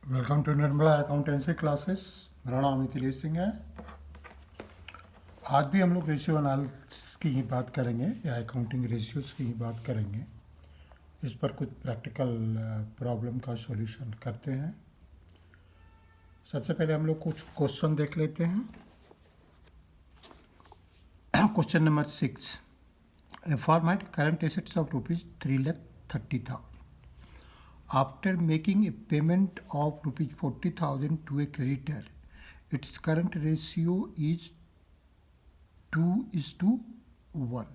Welcome to Nirmala accountancy classes. मेरा नाम मिथिलेश सिंह है। आज भी हम लोग रेशियो एनालिसिस की ही बात करेंगे या अकाउंटिंग रेशियोज की ही बात करेंगे। इस पर कुछ प्रैक्टिकल प्रॉब्लम का सॉल्यूशन करते हैं। सबसे पहले हम लोग कुछ क्वेश्चन देख लेते हैं। Question number 6, A form had current assets of ₹3,30,000. After making a payment of ₹40,000 to a creditor, its current ratio is 2:1.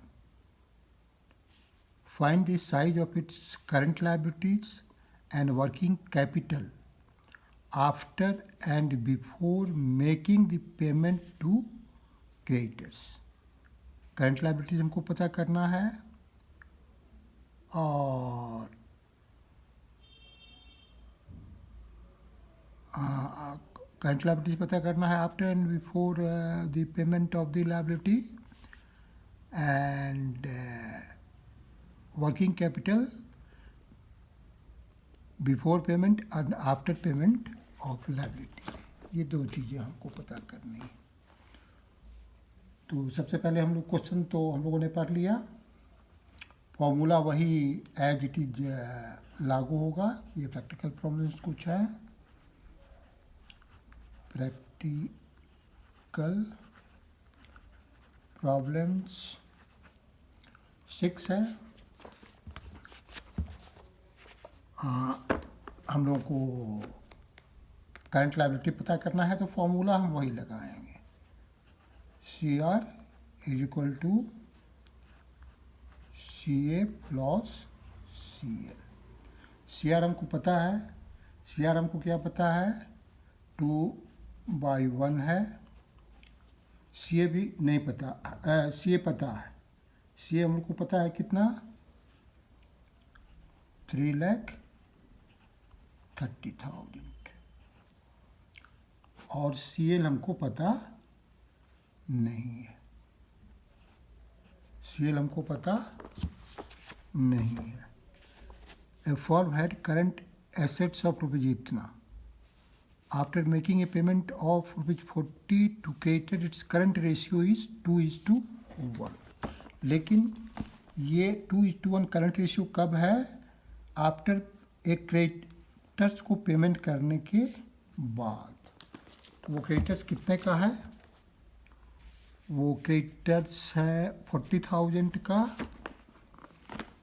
Find the size of its current liabilities and working capital after and before making the payment to creditors. Current liabilities हमको पता करना है और current liabilities पता करना है after and before the payment of the liability and working capital before payment and after payment of liability. ये दो चीज़ें हमको पता करनी है। तो सबसे पहले हम लोग क्वेश्चन तो हम लोगों ने पढ़ लिया, फॉर्मूला वही एज इट इज लागू होगा। ये प्रैक्टिकल प्रॉब्लम्स कुछ है, प्रैक्टिकल प्रॉब्लम्स 6 है। हम लोगों को करंट लायबिलिटी पता करना है तो फॉर्मूला हम वही लगाएंगे, CR = CA + CL। CR हमको पता है, CR हमको क्या पता है, 2/1 है। CA भी नहीं पता, CA पता है। CA हमको पता है कितना, 3,30,000 और CL हमको पता नहीं है। CL हमको पता नहीं है। A firm had current assets of rupees इतना, after making a payment of ₹40 to creditor, its current ratio is 2:1। लेकिन ये 2:1 करंट रेशियो कब है, आफ्टर एक क्रेडिटर्स को पेमेंट करने के बाद। तो वो क्रेडिटर्स कितने का है, वो क्रेडिटर्स है 40,000 का।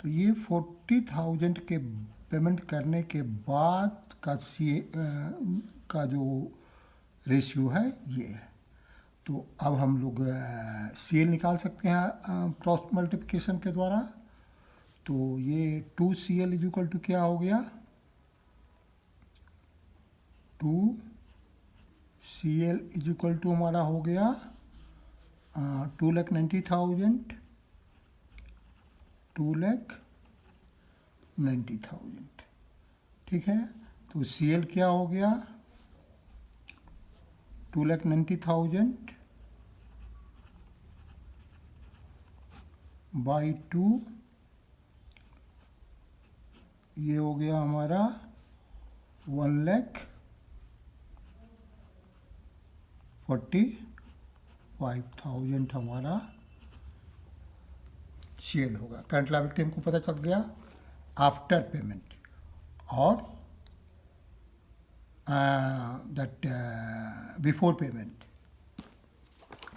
तो ये 40,000 के पेमेंट करने के बाद का का जो रेशियो है ये है। तो अब हम लोग CL निकाल सकते हैं क्रॉस मल्टीप्लिकेशन के द्वारा। तो ये 2CL = क्या हो गया, 2CL = हमारा हो गया 2,90,000, 2,90,000। ठीक है, तो CL क्या हो गया, 2,90,000 बाई 2, ये हो गया हमारा 1,45,000 हमारा CL होगा। करंट लायबिलिटी हमको पता चल गया आफ्टर पेमेंट और दैट बिफोर पेमेंट।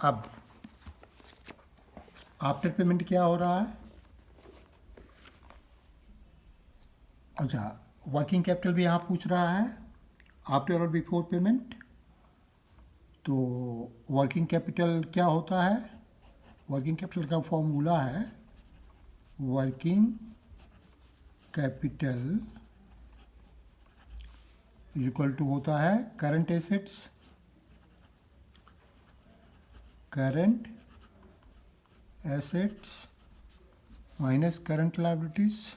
अब आफ्टर पेमेंट क्या हो रहा है, अच्छा वर्किंग कैपिटल भी यहाँ पूछ रहा है आफ्टर और बिफोर पेमेंट। तो वर्किंग कैपिटल क्या होता है, वर्किंग कैपिटल का फॉर्मूला है, वर्किंग कैपिटल = होता है current assets, current assets minus current liabilities.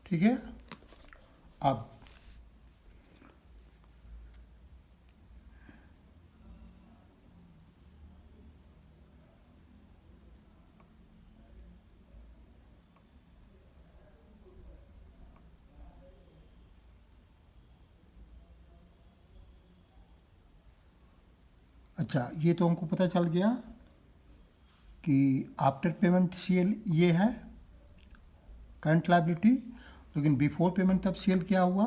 ठीक है, अब अच्छा, ये तो हमको पता चल गया कि आफ्टर पेमेंट सीएल ये है करंट लायबिलिटी, लेकिन बिफोर पेमेंट तब सीएल क्या हुआ,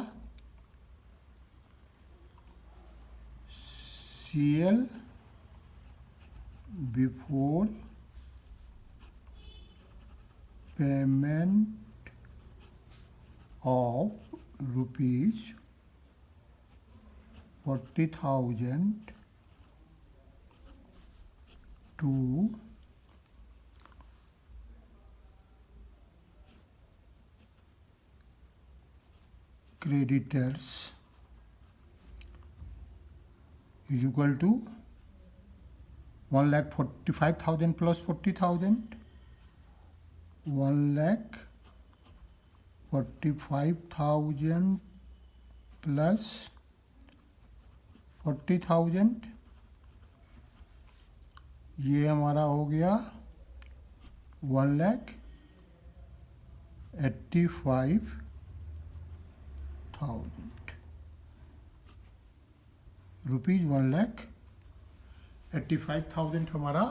CL before payment of rupees 40,000 to creditors is equal to 1,45,000 plus 40,000, 1,45,000 plus 40,000, ये हमारा हो गया 1,85,000 रुपीज़, 1,85,000 हमारा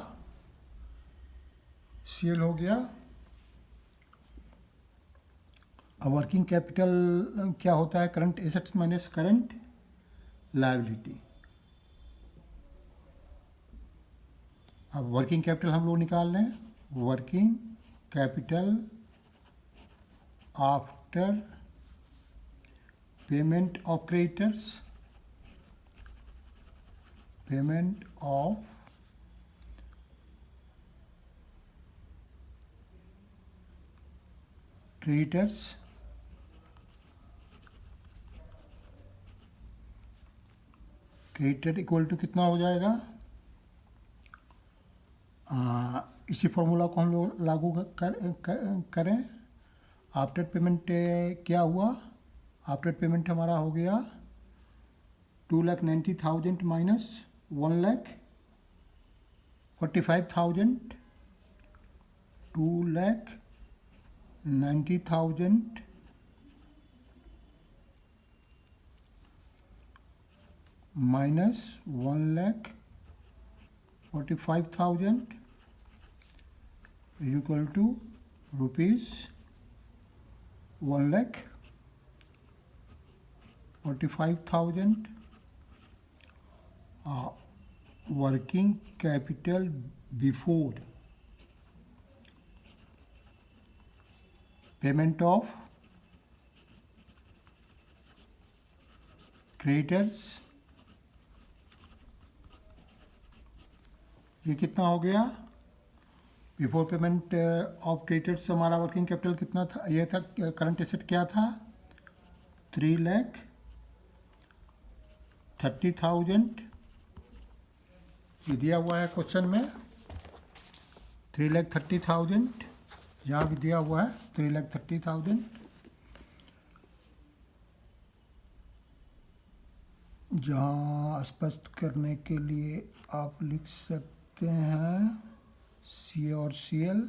सेल हो गया। अब वर्किंग कैपिटल क्या होता है, current assets minus current liability. अब वर्किंग कैपिटल हम लोग निकाल रहे हैं, working capital after payment of creditors, payment of creditors, creditor equal to कितना हो जाएगा, इसी फॉर्मूला को हम लोग लागू करें। आफ्टर पेमेंट क्या हुआ, आफ्टर पेमेंट हमारा हो गया 2,90,000 minus 1,45,000, 2,90,000 minus 1,45,000 is equal to rupees 1,45,000. Working capital before payment of creditors, ये कितना हो गया, बिफोर पेमेंट ऑफ क्रेडिटर्स हमारा वर्किंग कैपिटल कितना था, ये था करंट एसेट क्या था 3,30,000, ये दिया हुआ है क्वेश्चन में 3,30,000, यहाँ भी दिया हुआ है 3,30,000। जहाँ स्पष्ट करने के लिए आप लिख सकते हैं सी और C L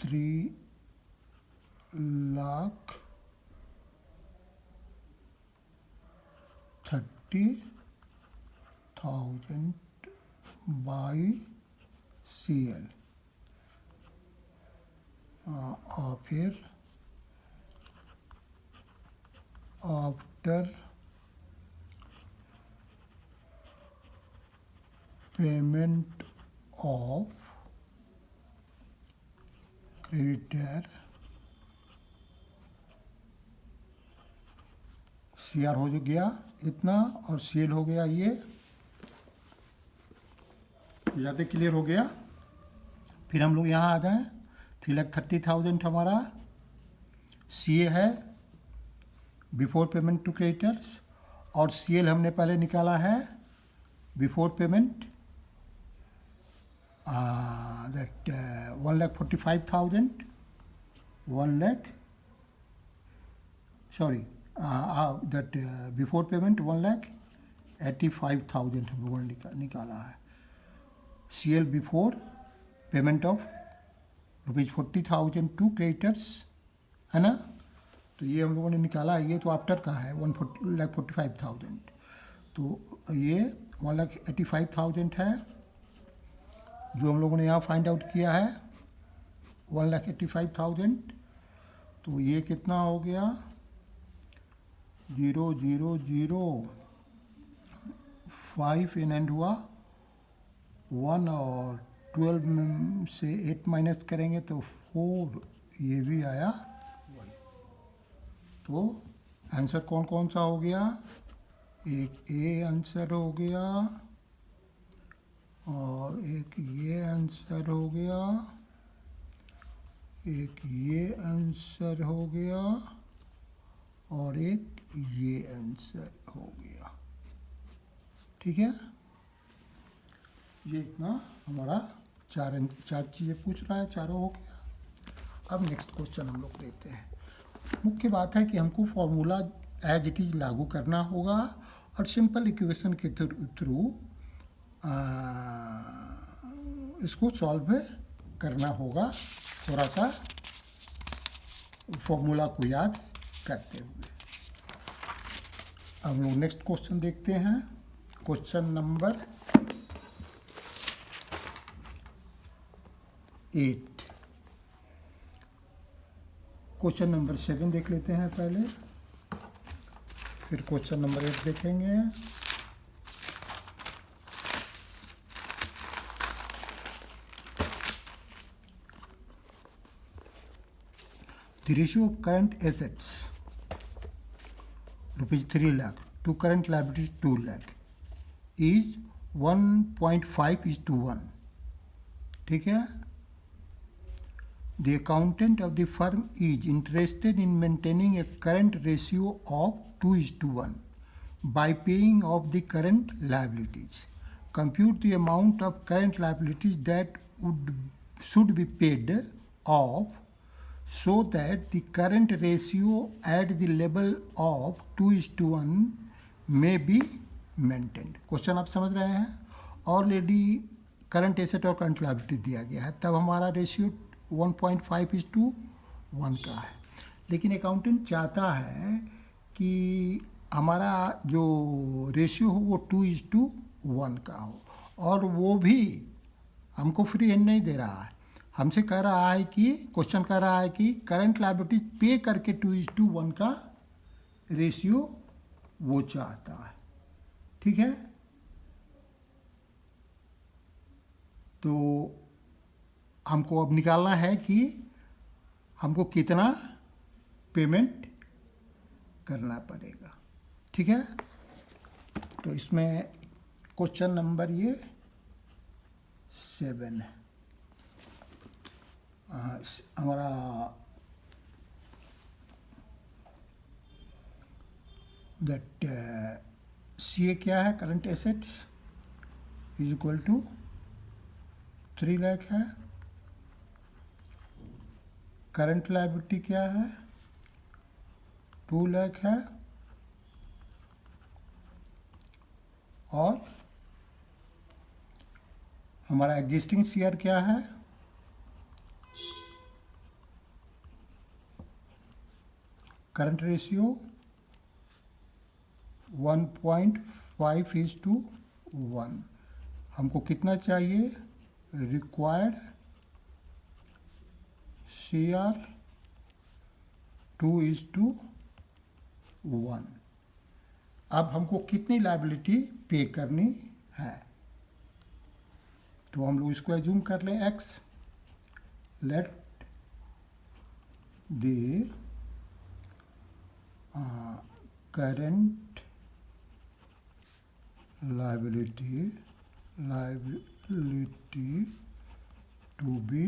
3,30,000 by C L, और फिर after payment of creditor C R हो गया इतना और सी एल हो गया ये, ज़्यादा क्लियर हो गया। फिर हम लोग यहाँ आ जाएं, 3,30,000 हमारा सी ए है बिफोर पेमेंट टू क्रेडिटर्स, और सी एल हमने पहले निकाला है before payment, that 1,45,000, 1,00,000 that before payment 1,85,000 हम लोगों ने निकाला है। C L before payment of ₹40,000 to creditors, है ना, तो ये हम लोगों ने निकाला है, ये तो आफ्टर का है 1,45,000, तो ये 1,85,000 है जो हम लोगों ने यहाँ फाइंड आउट किया है, 1,85,000। तो ये कितना हो गया, 0,005 इन एंड हुआ 1, और 12 से 8 माइनस करेंगे तो 4, ये भी आया वही। तो आंसर कौन कौन सा हो गया, एक ए आंसर हो गया और एक ये आंसर हो गया, एक ये आंसर हो गया और एक ये आंसर हो गया। ठीक है, ये इतना हमारा चार चीज़ें पूछ रहा है, चारों हो गया। अब नेक्स्ट क्वेश्चन हम लोग लेते हैं। मुख्य बात है कि हमको फॉर्मूला एज इट इज़ लागू करना होगा और सिंपल इक्वेशन के थ्रू इसको सॉल्व करना होगा, थोड़ा सा फॉर्मूला को याद करते हुए। अब लोग नेक्स्ट क्वेश्चन देखते हैं, क्वेश्चन नंबर 8। क्वेश्चन नंबर 7 देख लेते हैं पहले, फिर क्वेश्चन नंबर 8 देखेंगे। The ratio of current assets ₹3 lakh to current liabilities 2 lakh is 1.5:1। ठीक है, The accountant of the firm is interested in maintaining a current ratio of 2:1 by paying off the current liabilities. Compute the amount of current liabilities that should be paid off so that the current ratio at the level of 2:1 may be maintained। Question आप समझ रहे हैं, already current asset और current liability दिया गया है, तब हमारा रेशियो 1.5:1 का है। लेकिन अकाउंटेंट चाहता है कि हमारा जो रेशियो हो वो 2:1 का हो, और वो भी हमको फ्री हैंड नहीं दे रहा है, हमसे कह रहा है कि क्वेश्चन कह रहा है कि करंट लायबिलिटीज पे करके 2:1 का रेशियो वो चाहता है। ठीक है, तो हमको अब निकालना है कि हमको कितना पेमेंट करना पड़ेगा। ठीक है, तो इसमें क्वेश्चन नंबर ये 7 है। हमारा दैट सी क्या है, current assets is equal to 3 lakh है, करंट लायबिलिटी क्या है 2 लाख है, और हमारा एग्जिस्टिंग शेयर क्या है, करंट रेशियो 1.5:1। हमको कितना चाहिए, रिक्वायर्ड शेयर 2:1। अब हमको कितनी लायबिलिटी पे करनी है, तो हम लोग इसको एज्यूम कर लें x। Let the current liability to be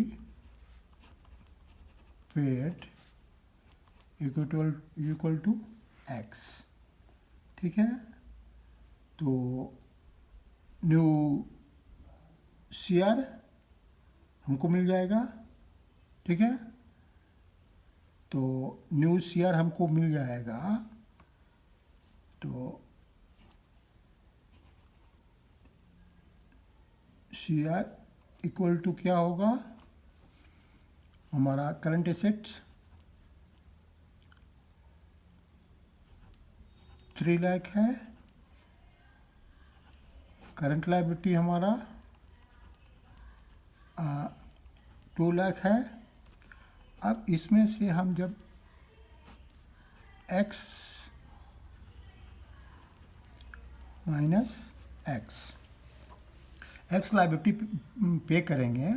paid equal to x। ठीक है, तो न्यू शेयर हमको मिल जाएगा। ठीक है, तो न्यू शेयर हमको मिल जाएगा, तो शेयर इक्वल टू क्या होगा, हमारा करंट एसेट्स 3 लाख है, करंट लायबिलिटी हमारा 2 लाख है। अब इसमें से हम जब x माइनस एक्स लायबिलिटी पे करेंगे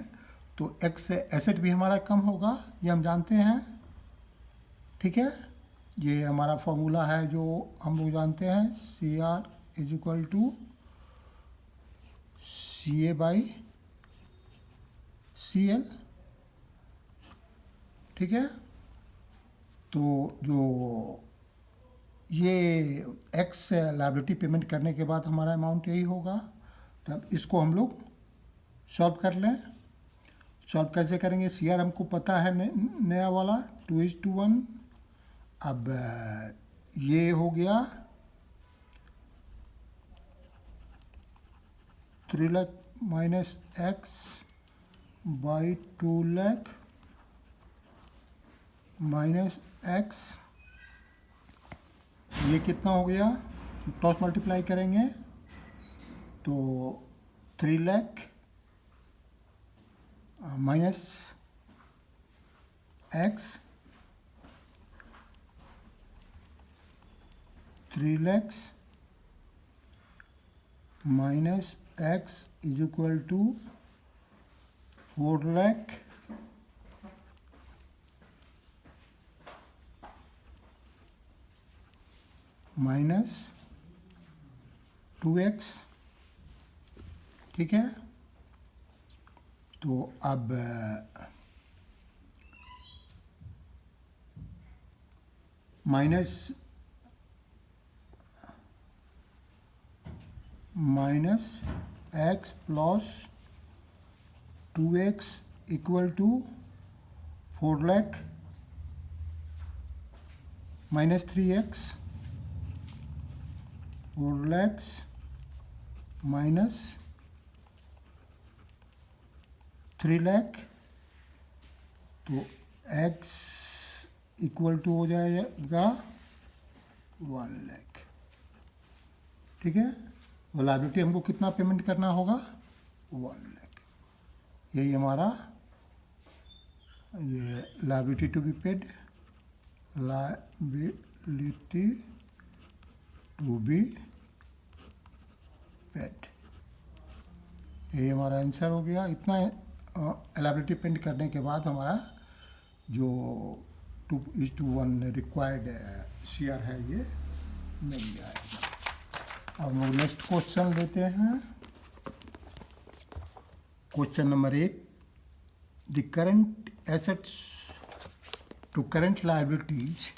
तो x एसेट भी हमारा कम होगा, ये हम जानते हैं। ठीक है, ये हमारा फॉर्मूला है जो हम लोग जानते हैं, CR is equal to CA by CL। ठीक है, तो जो ये एक्स लायबिलिटी पेमेंट करने के बाद हमारा अमाउंट यही होगा। तब इसको हम लोग सॉल्व कर लें। सॉल्व कैसे करेंगे? CR हमको पता है नया वाला 2:1। अब ये हो गया 3 lakh minus x by 2 lakh minus x, ये कितना हो गया? क्रॉस मल्टीप्लाई करेंगे तो 3 lakh minus x 3 lakh minus x is equal to 4 lakh minus 2x। ठीक है, तो अब minus x plus 2x equal to 4 lakh minus 3x, 4 lakh minus 3 lakh, तो x इक्वल टू हो जाएगा 1 लाख। ठीक है, तो लायबिलिटी हमको कितना पेमेंट करना होगा? 1 लाख। यही हमारा ये liability to be paid, liability to be paid, ये हमारा आंसर हो गया। इतना लायबिलिटी पेड करने के बाद हमारा जो 2:1 रिक्वायर्ड CR है ये मिल जाएगा। अब हम नेक्स्ट क्वेश्चन लेते हैं। Question number 8, the current assets to current liabilities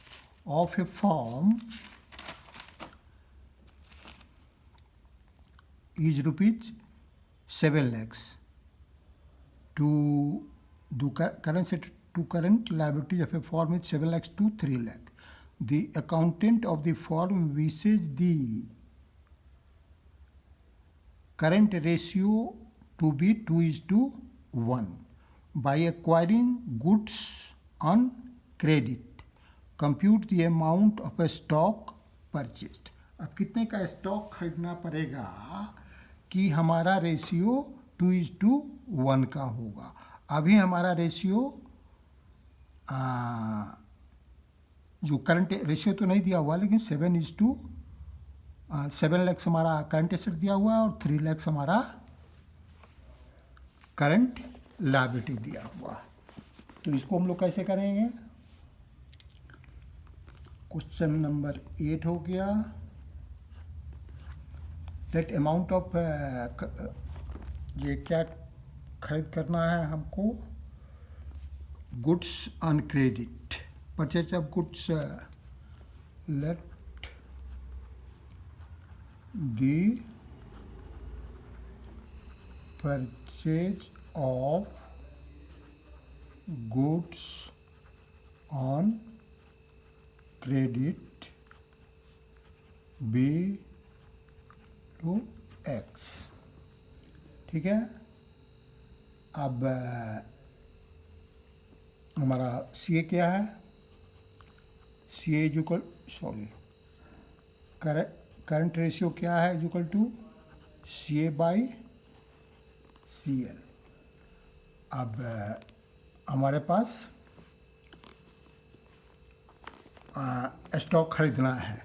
of a firm is rupees 7 lakhs to the current asset to current liabilities of a firm is 7 lakhs to 3 lakh. The accountant of the firm wishes the current ratio to be 2:1 by acquiring goods on credit. Compute the amount of a stock purchased. अब कितने का stock खरीदना पड़ेगा कि हमारा ratio 2:1 का होगा? अभी हमारा रेशियो जो करंट रेशियो तो नहीं दिया हुआ, लेकिन 7 लाख हमारा करंट एसेट दिया हुआ है और 3 लाख हमारा करंट लायबिलिटी दिया हुआ। तो इसको हम लोग कैसे करेंगे? क्वेश्चन नंबर 8 हो गया, दैट अमाउंट ऑफ ये क्या खरीद करना है हमको? Goods on credit, purchase of goods, let the purchase of goods on credit be to x. ठीक है, अब हमारा CA क्या है? CA इक्वल करंट रेशियो क्या है? Equal to CA/CL। अब हमारे पास स्टॉक खरीदना है,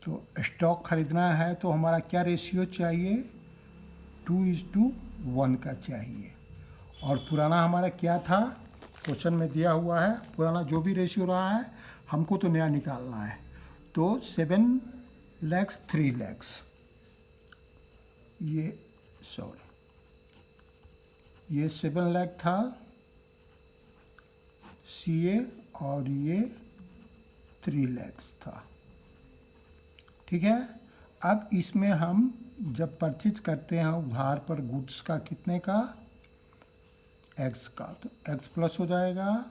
तो स्टॉक खरीदना है तो हमारा क्या रेशियो चाहिए, 2:1 का चाहिए। और पुराना हमारा क्या था, क्वेश्चन में दिया हुआ है, पुराना जो भी रेशियो रहा है हमको तो नया निकालना है। तो 7 लाख 3 लाख, ये 7 लाख था CA और ये 3 लाख था। ठीक है। अब इसमें हम जब परचेज करते हैं उधार पर गुड्स का, कितने का, X का, तो X प्लस हो जाएगा,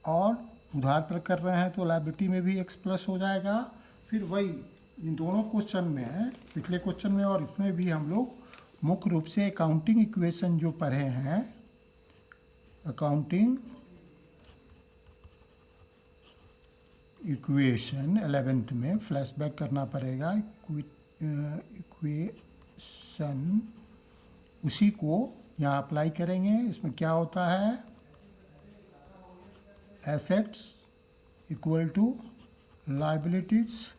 और उधार पर कर रहे हैं तो लायबिलिटी में भी X प्लस हो जाएगा। फिर वही इन दोनों क्वेश्चन में, पिछले क्वेश्चन में और इसमें भी हम लोग मुख्य रूप से अकाउंटिंग इक्वेशन जो पढ़े हैं, अकाउंटिंग इक्वेशन 11th में फ्लैशबैक करना पड़ेगा। इक्वेशन उसी को यहाँ अप्लाई करेंगे। इसमें क्या होता है, एसेट्स इक्वल टू लायबिलिटीज,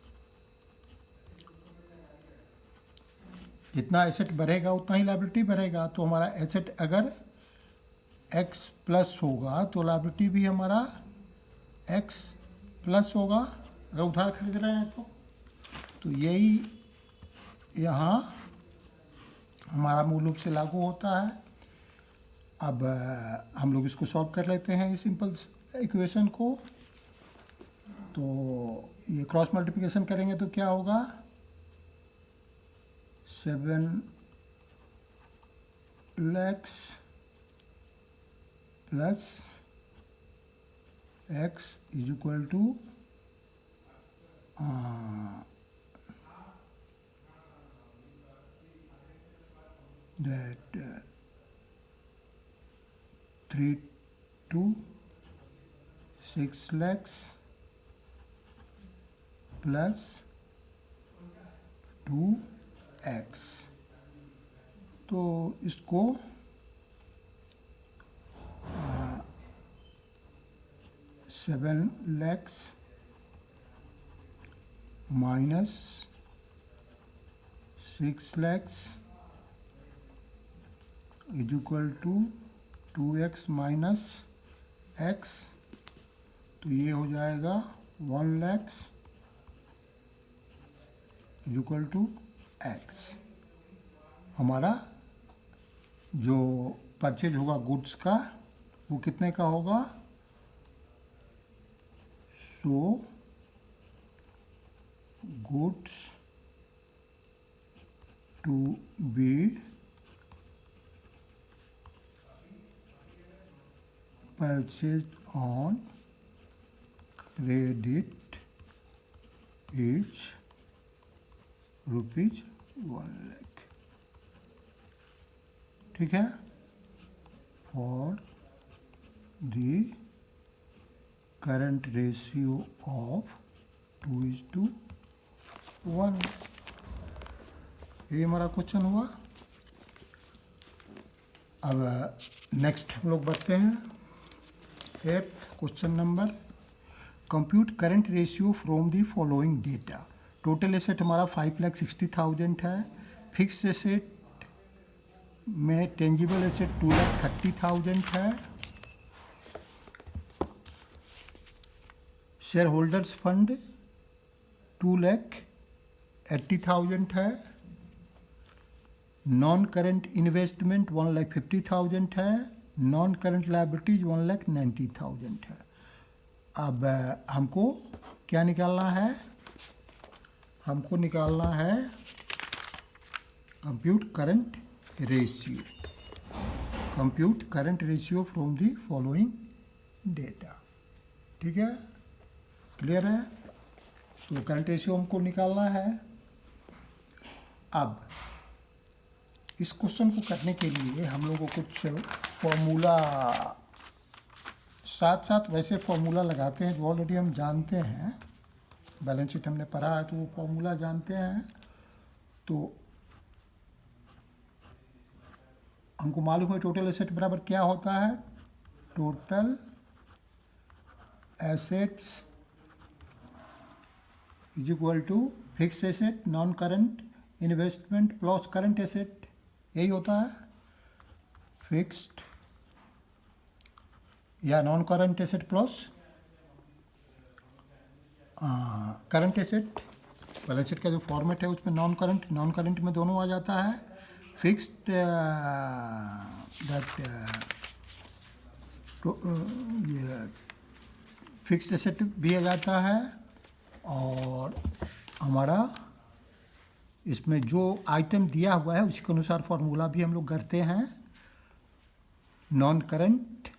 जितना एसेट बढ़ेगा उतना ही लायबिलिटी बढ़ेगा। तो हमारा एसेट अगर X प्लस होगा तो लायबिलिटी भी हमारा X प्लस होगा, अगर उधार खरीद रहे हैं तो यही यहाँ हमारा मूल रूप से लागू होता है। अब हम लोग इसको सॉल्व कर लेते हैं, इस सिंपल इक्वेशन को। तो ये क्रॉस मल्टीप्लिकेशन करेंगे तो क्या होगा, 7 lakh plus X is equal to that 3 to 6 lakhs plus 2x। तो इसको 7 lakhs minus 6 lakhs is equal to 2x minus x, तो ये हो जाएगा 1 lakh is equal to x। हमारा जो परचेज होगा गुड्स का वो कितने का होगा, so goods to be purchased on credit is rupees 1 lakh। ठीक है, for the current ratio of 2:1। ये हमारा क्वेश्चन हुआ। अब नेक्स्ट हम लोग बढ़ते हैं, 8th question number, compute current ratio from the following data. Total asset हमारा 5,60,000 है, फिक्स एसेट में टेंजिबल एसेट 2,30,000 है, शेयर होल्डर्स फंड 2,80,000 है, नॉन करंट इन्वेस्टमेंट 1,50,000 है, नॉन करंट लायबिलिटीज 1,90,000 है। अब हमको क्या निकालना है, हमको निकालना है compute current ratio, compute current ratio from the following data. ठीक है, क्लियर है। तो करंट रेशियो हमको निकालना है। अब इस क्वेश्चन को करने के लिए हम लोगों को कुछ फॉर्मूला, साथ साथ वैसे फॉर्मूला लगाते हैं जो ऑलरेडी हम जानते हैं, बैलेंस शीट हमने पढ़ा है तो वो फॉर्मूला जानते हैं। तो हमको मालूम है टोटल एसेट बराबर क्या होता है, total assets is equal to fix asset non current investment plus current asset, यही होता है फिक्स्ड या non current asset plus current asset. Balance sheet का जो फॉर्मेट है उसमें नॉन करंट में दोनों आ जाता है, फिक्स्ड फिक्स्ड एसेट भी आ जाता है, और हमारा इसमें जो आइटम दिया हुआ है उसके अनुसार फॉर्मूला भी हम लोग करते हैं। नॉन करंट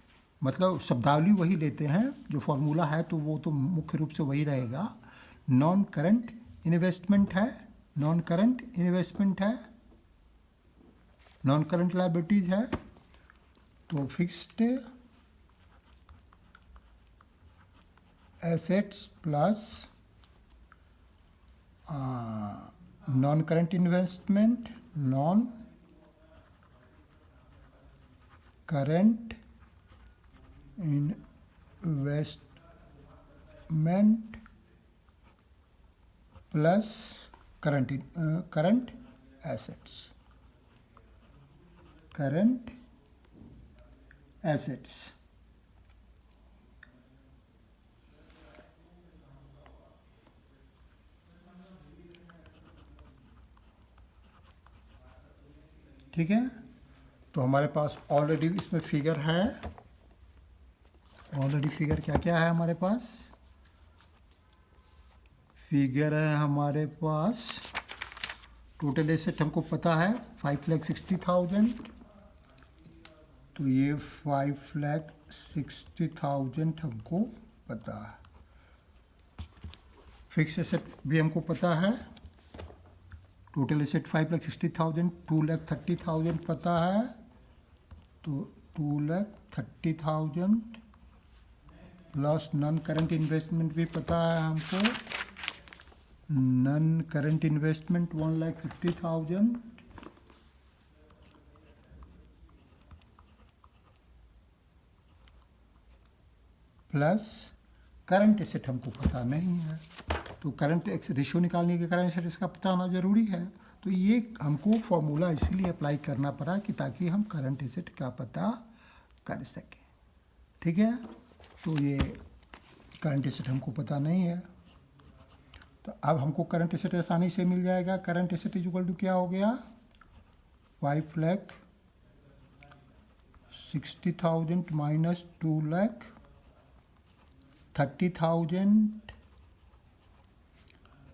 मतलब शब्दावली वही लेते हैं, जो फॉर्मूला है तो वो तो मुख्य रूप से वही रहेगा। नॉन करंट इन्वेस्टमेंट है, नॉन करंट इन्वेस्टमेंट है, नॉन करंट लायबिलिटीज है, तो fixed assets plus non current investment, non current investment plus current assets, current assets. ठीक है, तो हमारे पास ऑलरेडी इसमें फिगर है, ऑलरेडी फिगर क्या क्या है हमारे पास, फिगर है हमारे पास टोटल एसेट हमको पता है 5,60,000, तो ये 5,60,000 हमको पता है। फिक्स एसेट भी हमको पता है, टोटल एसेट 5,60,000, 2,30,000 पता है, तो 2,30,000 प्लस नॉन करंट इन्वेस्टमेंट भी पता है हमको, non current investment 1,50,000 plus current asset हमको पता नहीं है, तो करंट रेशियो निकालने के करंट एसेट इसका पता होना जरूरी है। तो ये हमको फॉर्मूला इसीलिए अप्लाई करना पड़ा कि ताकि हम करंट एसेट का पता कर सकें। ठीक है, तो ये करंट एसेट हमको पता नहीं है, तो अब हमको करंट एसेट आसानी से मिल जाएगा। Current asset is equal to क्या हो गया, 5,60,000 माइनस 2,30,000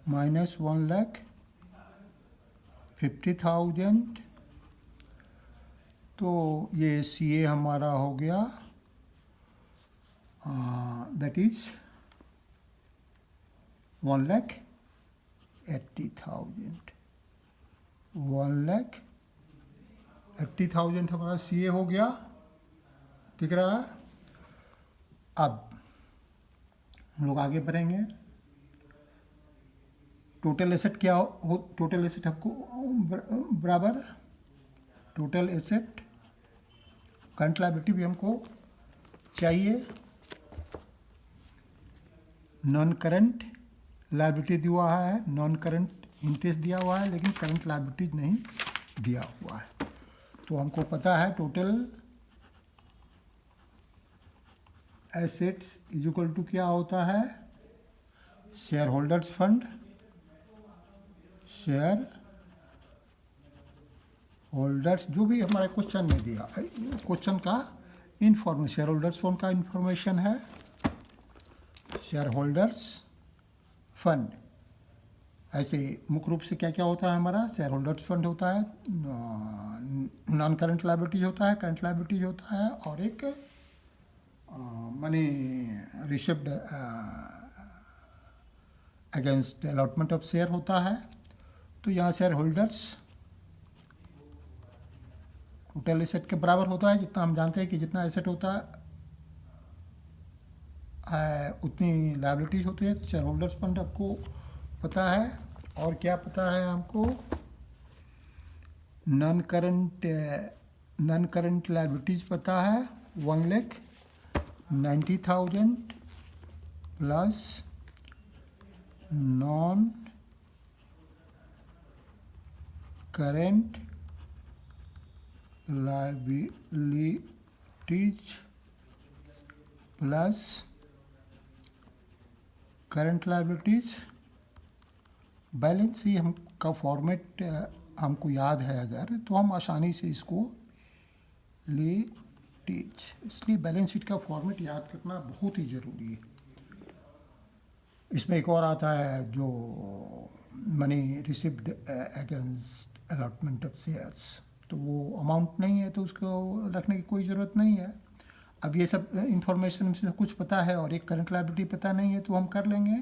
माइनस 1,50,000, तो ये CA हमारा हो गया, दैट इज 1,80,000, 1,80,000 हमारा CA हो गया, दिख रहा है। अब हम लोग आगे बढ़ेंगे, टोटल एसेट क्या हो, टोटल एसेट हमको बराबर टोटल एसेट, करंट लायबिलिटी भी हमको चाहिए, नॉन करंट लायबिलिटी दिया हुआ है, नॉन करंट इंटरेस्ट दिया हुआ है, लेकिन करंट लायबिलिटीज नहीं दिया हुआ है। तो हमको पता है total assets is equal to क्या होता है, shareholders fund, shareholders जो भी हमारे क्वेश्चन में दिया, क्वेश्चन का इंफॉर्मेशन, शेयर होल्डर्स फंड का इंफॉर्मेशन है, शेयर होल्डर्स फंड। ऐसे मुख्य रूप से क्या क्या होता है हमारा, शेयर होल्डर्स फंड होता है, नॉन करंट लायबिलिटीज होता है, करंट लायबिलिटीज होता है, और एक money received against allotment of share होता है। तो यहाँ शेयर होल्डर्स टोटल एसेट के बराबर होता है, जितना हम जानते हैं कि जितना एसेट होता है उतनी लायबिलिटीज होती है। तो शेयर होल्डर्स फंड आपको पता है, और क्या पता है हमको, नॉन नॉन करंट लाइबिलिटीज पता है 1,90,000 plus non current liabilities plus current liabilities. Balance sheet हम का फॉर्मेट हमको याद है अगर, तो हम आसानी से इसको टीच, इसलिए बैलेंस शीट का फॉर्मेट याद करना बहुत ही ज़रूरी है। इसमें एक और आता है जो money received against allotment of shares, तो वो अमाउंट नहीं है तो उसको रखने की कोई ज़रूरत नहीं है। अब ये सब इंफॉर्मेशन से कुछ पता है और एक करंट लायबिलिटी पता नहीं है तो हम कर लेंगे।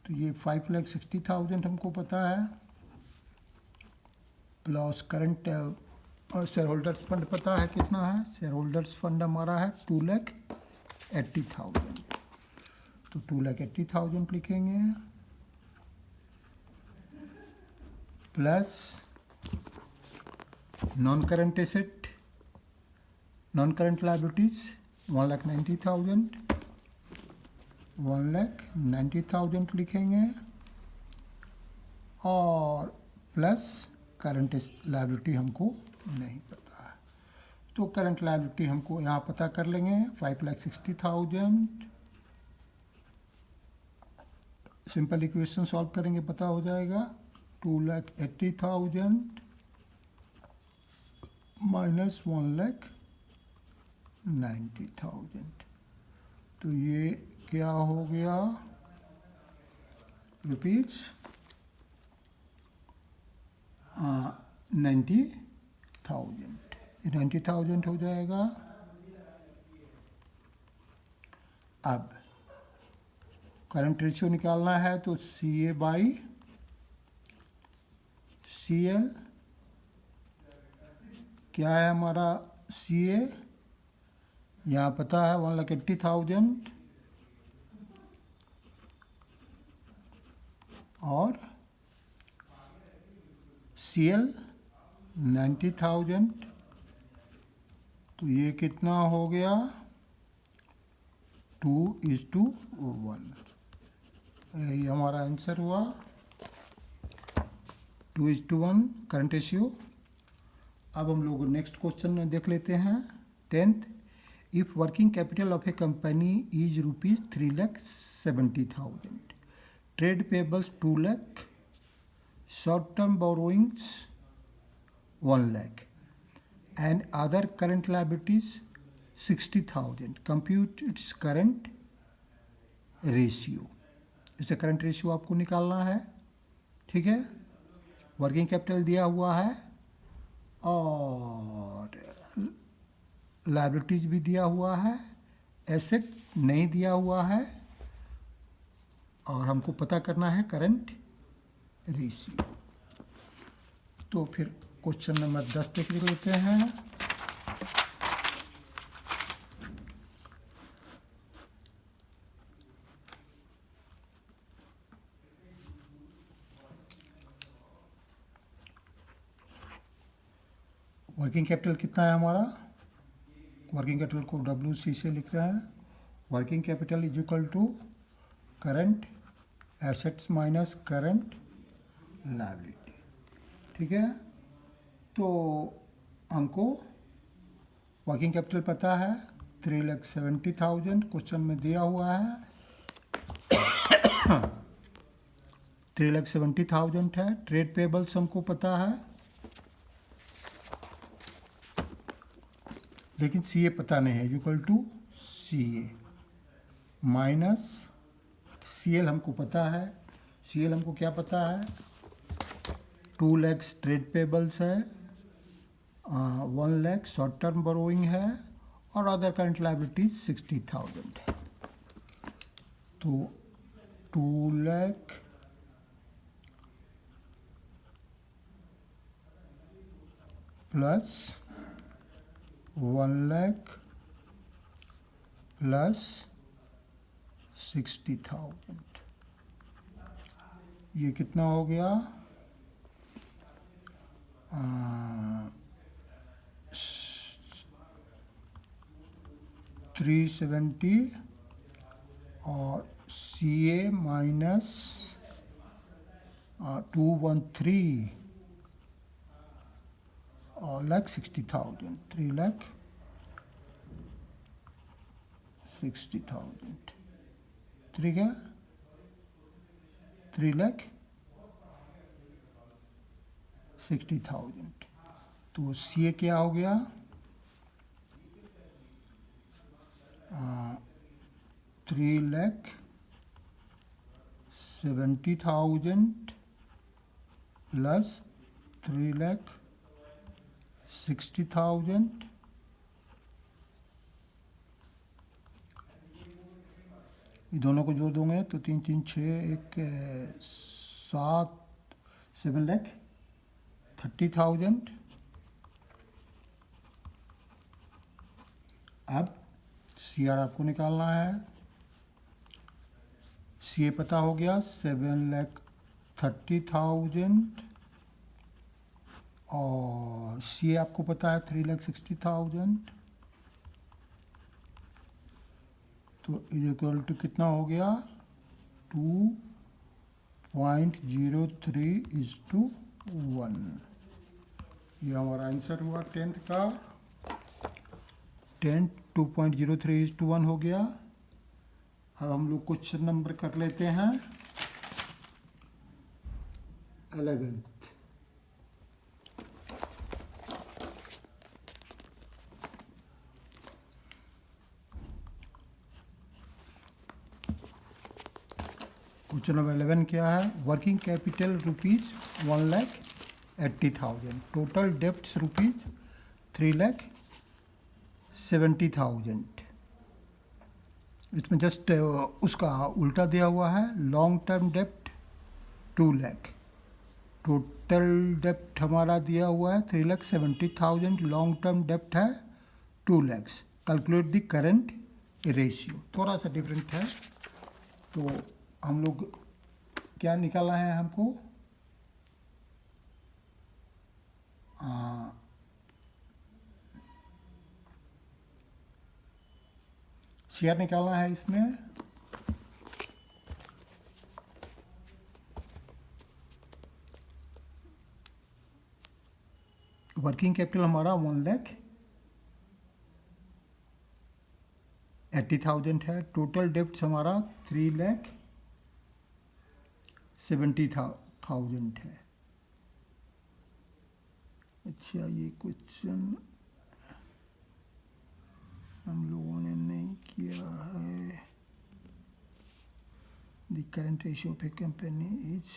तो ये 5,60,000 हमको पता है, plus current share holders fund पता है कितना है, शेयर होल्डर्स फंड हमारा है 2,80,000, तो 2,80,000 लिखेंगे plus non current asset, non current liabilities 1,90,000 लिखेंगे और प्लस करंट लायबिलिटी हमको नहीं पता है, तो करंट लायबिलिटी हमको यहाँ पता कर लेंगे 5,60,000। सिंपल इक्वेशन सॉल्व करेंगे पता हो जाएगा 2,80,000 माइनस 1,90,000, तो ये क्या हो गया रुपीज 90,000 हो जाएगा। अब करंट रेशियो निकालना है तो CA बाई CL, क्या है हमारा CA यहाँ पता है 1,80,000 और CL 90,000, तो ये कितना हो गया 2:1, यही हमारा आंसर हुआ 2:1 करंट रेशियो। अब हम लोग नेक्स्ट क्वेश्चन देख लेते हैं 10th। If working capital of a company is rupees 3,70,000, trade payables 2 lakh, short term borrowings 1 lakh and other current liabilities 60,000, compute its current ratio। इससे करंट रेशियो आपको निकालना है, ठीक है। वर्किंग कैपिटल दिया हुआ है और लायबिलिटीज भी दिया हुआ है, एसेट नहीं दिया हुआ है और हमको पता करना है करंट रेशियो। तो फिर क्वेश्चन नंबर 10 देख लेते हैं। वर्किंग कैपिटल कितना है हमारा, वर्किंग कैपिटल को WC से लिख रहे हैं। Working capital is equal to current assets minus current liability, ठीक है। तो हमको वर्किंग कैपिटल पता है 3,70,000, क्वेश्चन में दिया हुआ है 3,70,000 है। ट्रेड पेबल्स हमको पता है लेकिन CA पता नहीं है, equal to CA minus CL हमको पता है। CL हमको क्या पता है 2 लाख ट्रेड पेबल्स है, 1 लाख शॉर्ट टर्म बोरोइंग है और अदर करंट लायबिलिटीज 60,000 है। तो 2 लाख प्लस 1 लाख प्लस 60,000, ये कितना हो गया 3,70,000 370 और CA माइनस 213 और लाख 60,000, 3,60,000, ठीक है, 3,60,000। तो CA क्या हो गया, 3,70,000 प्लस 3,60,000, ये दोनों को जोड़ दूंगे तो 3 3 6 1 7 7,30,000। अब CR आपको निकालना है। CA पता हो गया 7,30,000 और CA आपको पता है 3,60,000, तो इक्वल टू कितना हो गया, 2.03:1। ये हमारा आंसर हुआ 10th का। 2.03:1 हो गया। अब हम लोग क्वेश्चन नंबर कर लेते हैं 11th। क्वेश्चन नंबर 11 क्या है, वर्किंग कैपिटल ₹1,80,000, टोटल डेप्ट्स ₹3,70,000। इसमें जस्ट उसका उल्टा दिया हुआ है, लॉन्ग टर्म डेप्ट 2 लाख, टोटल डेप्ट हमारा दिया हुआ है 3,70,000, लॉन्ग टर्म डेप्ट है 2 lakh. Calculate the current ratio, थोड़ा सा डिफरेंट है। तो हम लोग क्या निकालना है हमको, शेयर निकालना है इसमें। वर्किंग कैपिटल हमारा 1,80,000 है, टोटल डेप्ट हमारा 3,70,000 है। अच्छा, ये क्वेश्चन हम लोगों ने नहीं किया है। The current ratio of a company is,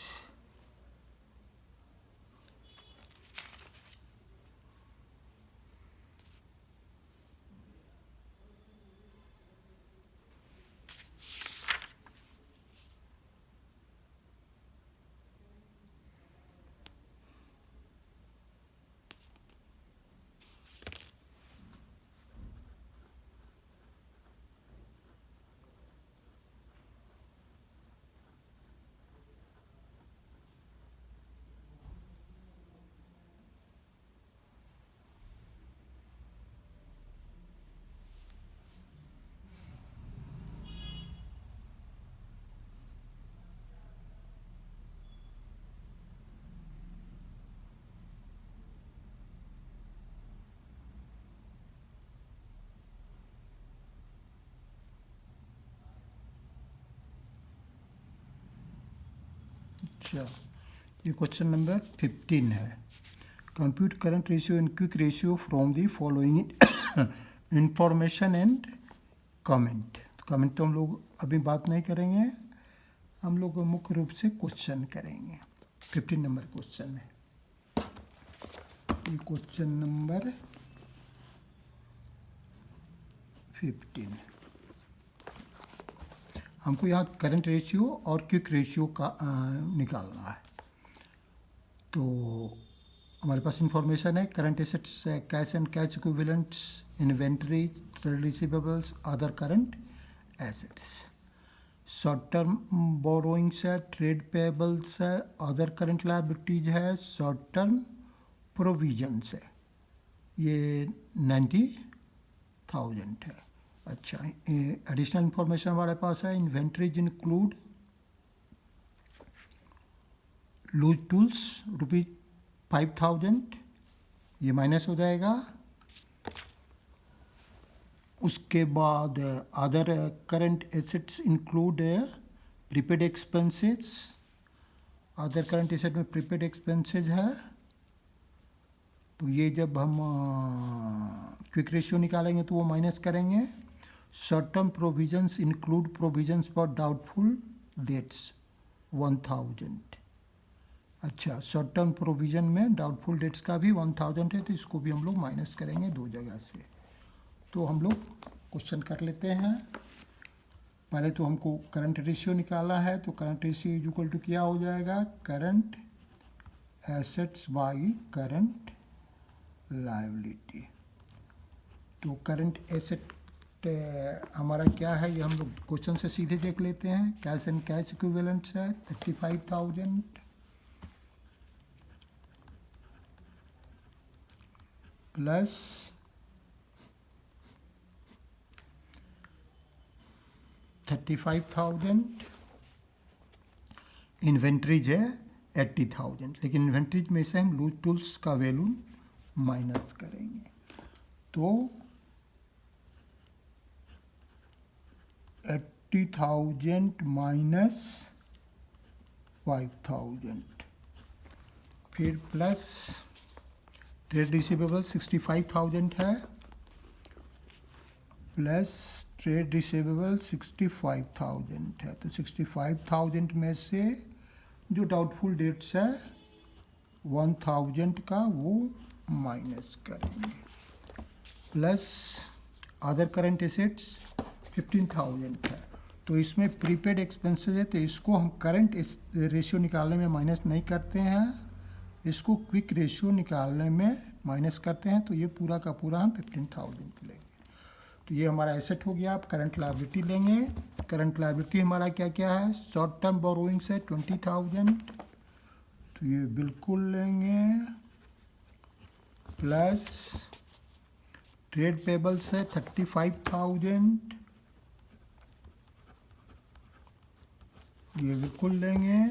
अच्छा, ये क्वेश्चन नंबर 15 है। Compute current ratio and quick ratio from the following information and comment. Comment तो हम लोग अभी बात नहीं करेंगे, हम लोग मुख्य रूप से क्वेश्चन करेंगे। 15 नंबर क्वेश्चन है ये, क्वेश्चन नंबर 15। हमको यहाँ करंट रेशियो और क्विक रेशियो का निकालना है। तो हमारे पास इंफॉर्मेशन है, करंट एसेट्स है cash and cash equivalents, inventory, trade receivables, other current assets. Short term borrowings है, ट्रेड पेबल्स है, अदर करंट लायबिलिटीज है, शॉर्ट टर्म प्रोविजंस है, ये 90,000 है। अच्छा, एडिशनल इंफॉर्मेशन हमारे पास है, इन्वेंट्रीज इंक्लूड लूज टूल्स ₹5000, ये माइनस हो जाएगा। उसके बाद other current assets include prepaid expenses, other current asset में प्रीपेड एक्सपेंसेस है, तो ये जब हम क्विक रेशियो निकालेंगे तो वो माइनस करेंगे। Short term provisions include provisions for doubtful debts 1000। अच्छा, शॉर्ट टर्म प्रोविजन में डाउटफुल डेट्स का भी 1000 है, तो इसको भी हम लोग माइनस करेंगे दो जगह से। तो हम लोग क्वेश्चन कर लेते हैं। पहले तो हमको करंट रेशियो निकालना है, तो current ratio is equal to क्या हो जाएगा, current assets by current liability. तो करंट एसेट हमारा क्या है, ये हम लोग क्वेश्चन से सीधे देख लेते हैं। कैश एंड कैश इक्विवेलेंट्स है 35,000 प्लस 35,000, इन्वेंट्रीज है 80,000, लेकिन इन्वेंट्रीज में से हम लूज टूल्स का वैल्यू माइनस करेंगे। तो 80,000 माइनस 5,000, फिर प्लस ट्रेड रिसीवेबल 65,000 है, प्लस ट्रेड रिसीवेबल 65,000 है। तो 65,000 में से जो डाउटफुल डेट्स है 1000 का वो माइनस करेंगे, प्लस अदर करंट एसेट्स 15,000 है। तो इसमें प्रीपेड एक्सपेंसेस है, तो इसको हम करंट रेशियो निकालने में माइनस नहीं करते हैं, इसको क्विक रेशियो निकालने में माइनस करते हैं। तो ये पूरा का पूरा हम 15,000 लेंगे। तो ये हमारा एसेट हो गया। आप करंट लायबिलिटी लेंगे। करंट लायबिलिटी हमारा क्या क्या है, शॉर्ट टर्म बोरोइंग्स है 20,000, तो ये बिल्कुल लेंगे, प्लस ट्रेड पेबल्स है 35,000, ये बिल्कुल लेंगे।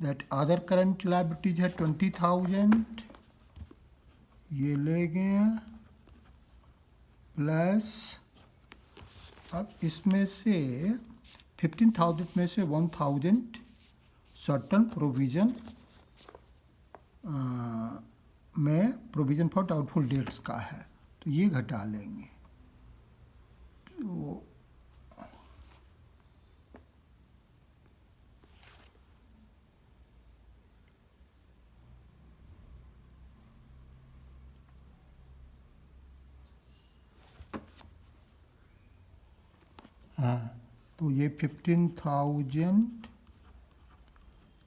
दैट अदर करंट लायबिलिटीज है 20,000, ये लेंगे, प्लस अब इसमें से 15,000 में से 1,000 शॉर्ट टर्म प्रोविजन में प्रोविजन फॉर डाउटफुल डेट्स का है, तो ये घटा लेंगे। तो हाँ, तो ये 15,000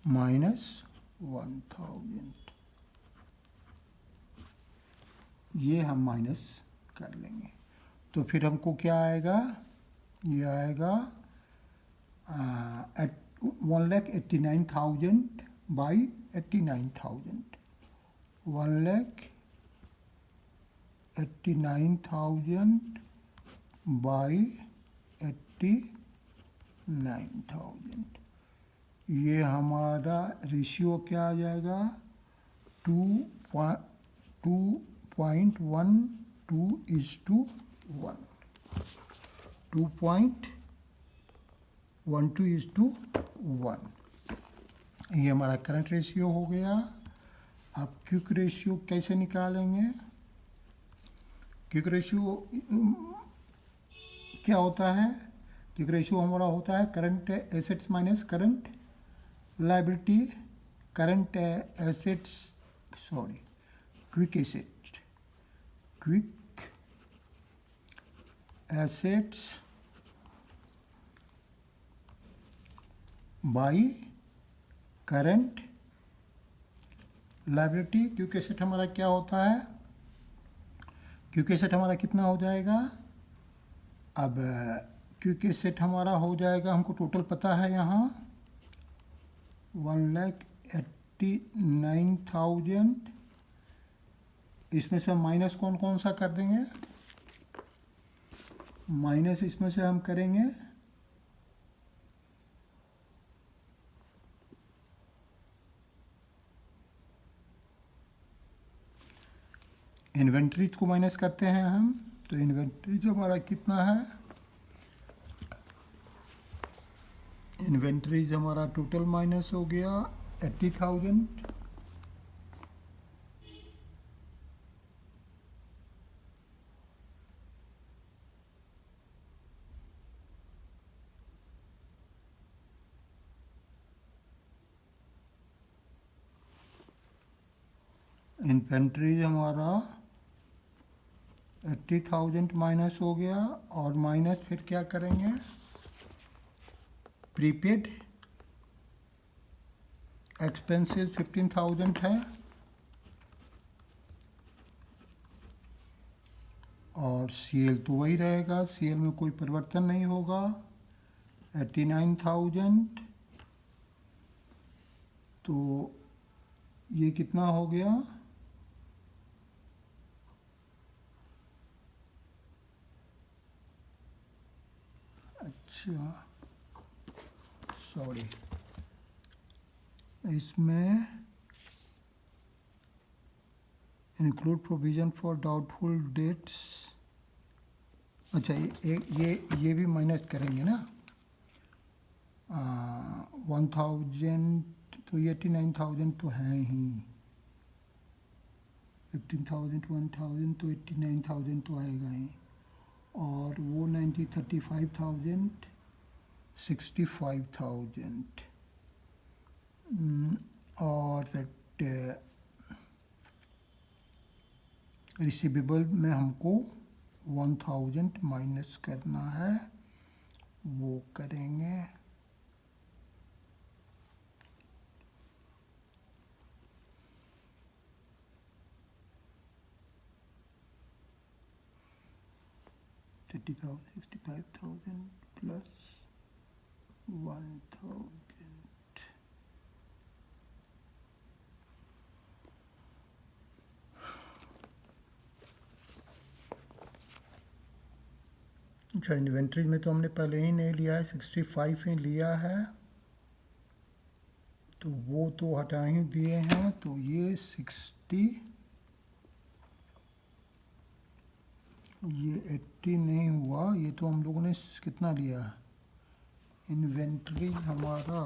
माइनस 1,000 ये हम माइनस कर लेंगे। तो फिर हमको क्या आएगा, ये आएगा 1,89,000 बाई 89,000, 1,89,000 बाई 89,000। ये हमारा रेशियो क्या आ जाएगा, 2.12:1, 2.12:1। ये हमारा करंट रेशियो हो गया। अब क्विक रेशियो कैसे निकालेंगे, क्विक रेशियो क्या होता है, क्विक रेशियो हमारा होता है current assets minus current liability, current assets sorry quick assets by current liability. Quick asset हमारा क्या होता है, क्विक एसेट हमारा कितना हो जाएगा, अब क्विक एसेट हमारा हो जाएगा, हमको टोटल पता है यहाँ 1,89,000, इसमें से हम माइनस कौन कौन सा कर देंगे, माइनस इसमें से हम करेंगे इन्वेंट्रीज को माइनस करते हैं हम, तो इन्वेंट्रीज हमारा कितना है, इन्वेंट्रीज हमारा टोटल माइनस हो गया 80,000, इन्वेंट्रीज हमारा 80,000 माइनस हो गया, और माइनस फिर क्या करेंगे, प्रीपेड एक्सपेंसेस 15,000 है, और सीएल तो वही रहेगा, सीएल में कोई परिवर्तन नहीं होगा 89,000, तो ये कितना हो गया, अच्छा सॉरी, इसमें include provision for doubtful debts, अच्छा ये भी माइनस करेंगे ना, 1,000 तो 89,000 तो है ही, 15,000 1,000 तो 89,000 तो आएगा ही, और वो 35,000 65,000, और दैट रिसीवेबल में हमको 1,000 माइनस करना है, वो करेंगे, $30,000 65,000 प्लस 1,000, अच्छा इन्वेंट्री में तो हमने पहले ही नहीं लिया है, 65 ही लिया है, तो वो तो हटा ही दिए हैं, तो ये 60, ये 80 नहीं हुआ, ये तो हम लोगों ने कितना लिया, इन्वेंट्री हमारा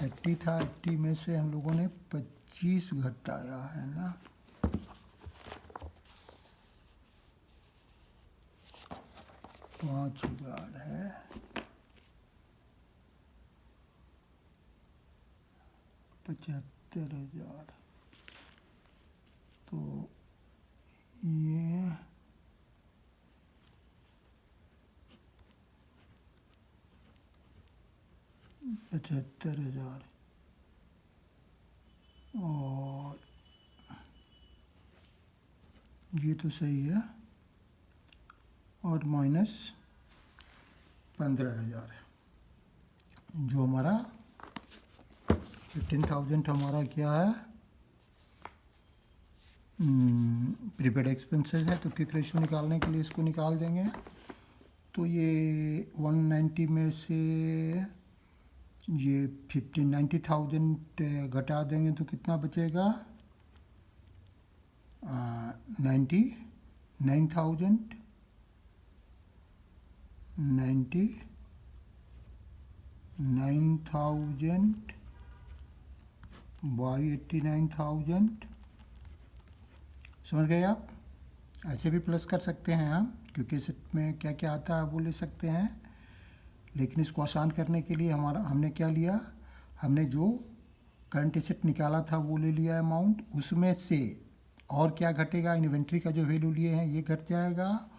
80 था, 80 में से हम लोगों ने 25 घटाया है ना, $5,000 है, $75,000, तो ये $75,000, और ये तो सही है, और माइनस 15,000 है, जो हमारा 15,000 हमारा क्या है, प्रीपेड एक्सपेंसेस है, तो क्विक रेशियो निकालने के लिए इसको निकाल देंगे, तो ये 190 में से ये 90,000 घटा देंगे तो कितना बचेगा, 99,000 बाई 89,000, समझ गए आप, ऐसे भी प्लस कर सकते हैं हम, क्योंकि इसमें क्या क्या आता है वो ले सकते हैं, लेकिन इसको आसान करने के लिए हमने क्या लिया, हमने जो करंट एसेट निकाला था वो ले लिया अमाउंट, उसमें से और क्या घटेगा, इन्वेंट्री का जो वैल्यू लिए हैं ये घट जाएगा,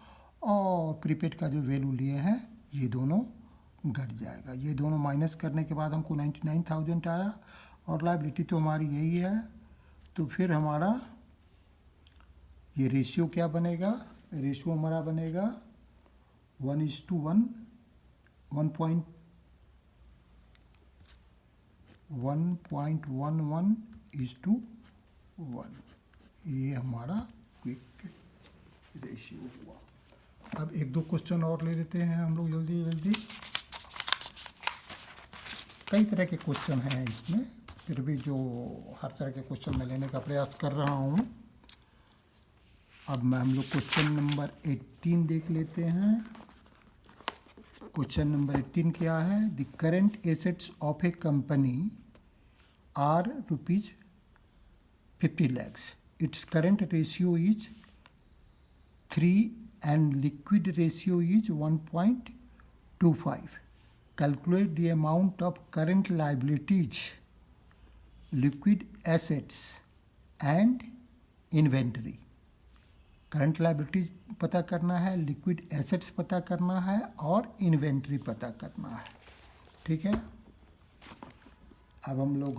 और प्रीपेड का जो वैल्यू लिए हैं ये दोनों घट जाएगा, ये दोनों माइनस करने के बाद हमको 99,000 आया, और लायबिलिटी तो हमारी यही है, तो फिर हमारा ये रेशियो क्या बनेगा, रेशियो हमारा बनेगा 1:1, 1.11:1, ये हमारा क्विक रेशियो हुआ। अब एक दो क्वेश्चन और ले लेते हैं हम लोग जल्दी जल्दी। कई तरह के क्वेश्चन हैं इसमें, फिर भी जो हर तरह के क्वेश्चन मैं लेने का प्रयास कर रहा हूँ। अब मैं हम लोग क्वेश्चन नंबर 18 देख लेते हैं। क्वेश्चन नंबर 18 क्या है? The current assets of a company are ₹50 lakhs. Its current ratio is 3 and liquid ratio is 1.25. Calculate the amount of current liabilities, liquid assets and inventory. Current liabilities पता करना है, liquid assets पता करना है और inventory पता करना है। ठीक है, अब हम लोग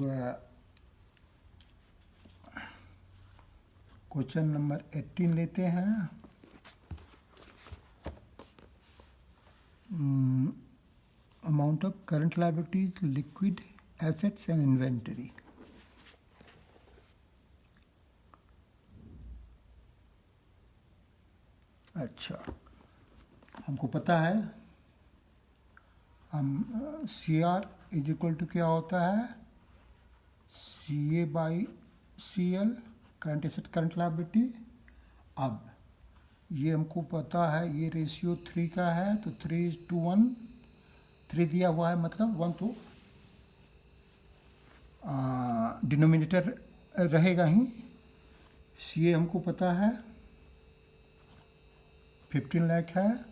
क्वेश्चन नंबर 18 लेते हैं। Amount of current liabilities, liquid assets and inventory. अच्छा, हमको पता है हम CR इज इक्वल टू क्या होता है? CA/CL, current asset current liability. अब ये हमको पता है, ये रेशियो 3 का है, तो 3:1, 3 दिया हुआ है मतलब 1 तो डिनोमिनेटर रहेगा ही। CA हमको पता है 15 लाख है,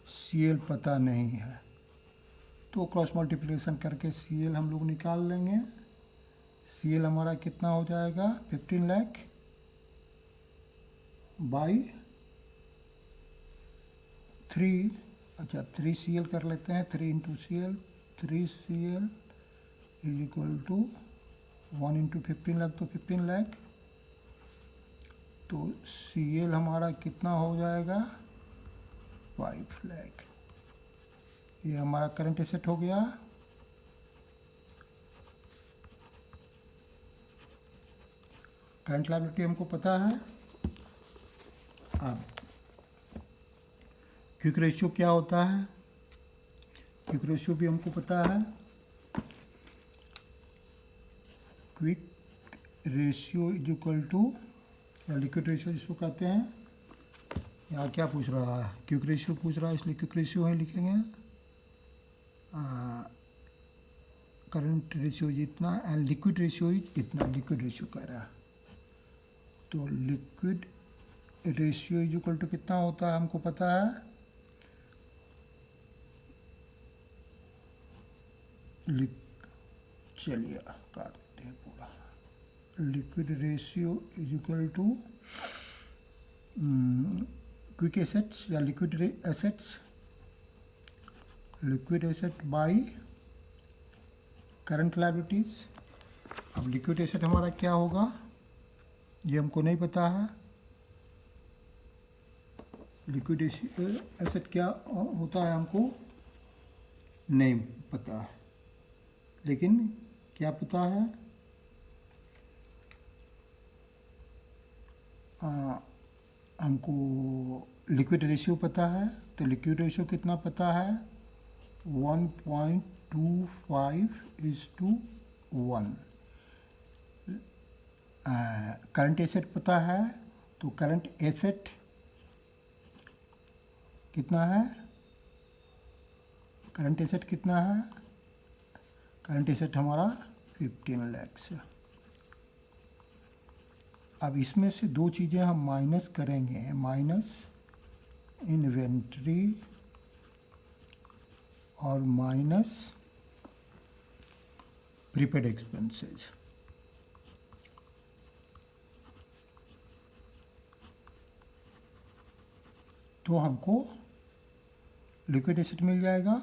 CL पता नहीं है, तो क्रॉस मल्टीप्लिकेशन करके CL हम लोग निकाल लेंगे। CL हमारा कितना हो जाएगा? 15 लाख बाई 3। अच्छा, 3CL कर लेते हैं, 3 into CL, 3CL is equal to 1 into 15 lakh, तो 15 लाख। तो CL हमारा कितना हो जाएगा? 5 लाख। ये हमारा करंट एसेट हो गया। करंट लायबिलिटी हमको पता है। अब क्विक रेशियो क्या होता है? क्विक रेशियो भी हमको पता है। Quick ratio is equal to, या लिक्विड रेशियो जिसको कहते हैं, यहाँ क्या पूछ रहा है? क्विक रेशियो पूछ रहा है, इसलिए क्विक रेशियो है लिखेंगे। करंट रेशियो इतना एंड लिक्विड रेशियो इतना, लिक्विड रेशियो कह रहा है। तो liquid ratio is equal to कितना होता है हमको पता है। चलिए काट देते हैं पूरा। Liquid ratio is equal to quick assets या liquid assets, liquid asset by current liabilities. अब लिक्विड एसेट हमारा क्या होगा ये हमको नहीं पता है। लिक्विड एसेट क्या होता है हमको नहीं पता है, लेकिन क्या पता है? हमको लिक्विड रेशियो पता है। तो लिक्विड रेशियो कितना पता है? 1.25:1। करंट एसेट पता है, तो करंट एसेट कितना है? करंट एसेट कितना है? करंट एसेट हमारा 15 लाख है। अब इसमें से दो चीज़ें हम माइनस करेंगे, माइनस इन्वेंट्री और माइनस प्रीपेड एक्सपेंसेस। तो हमको लिक्विड एसेट मिल जाएगा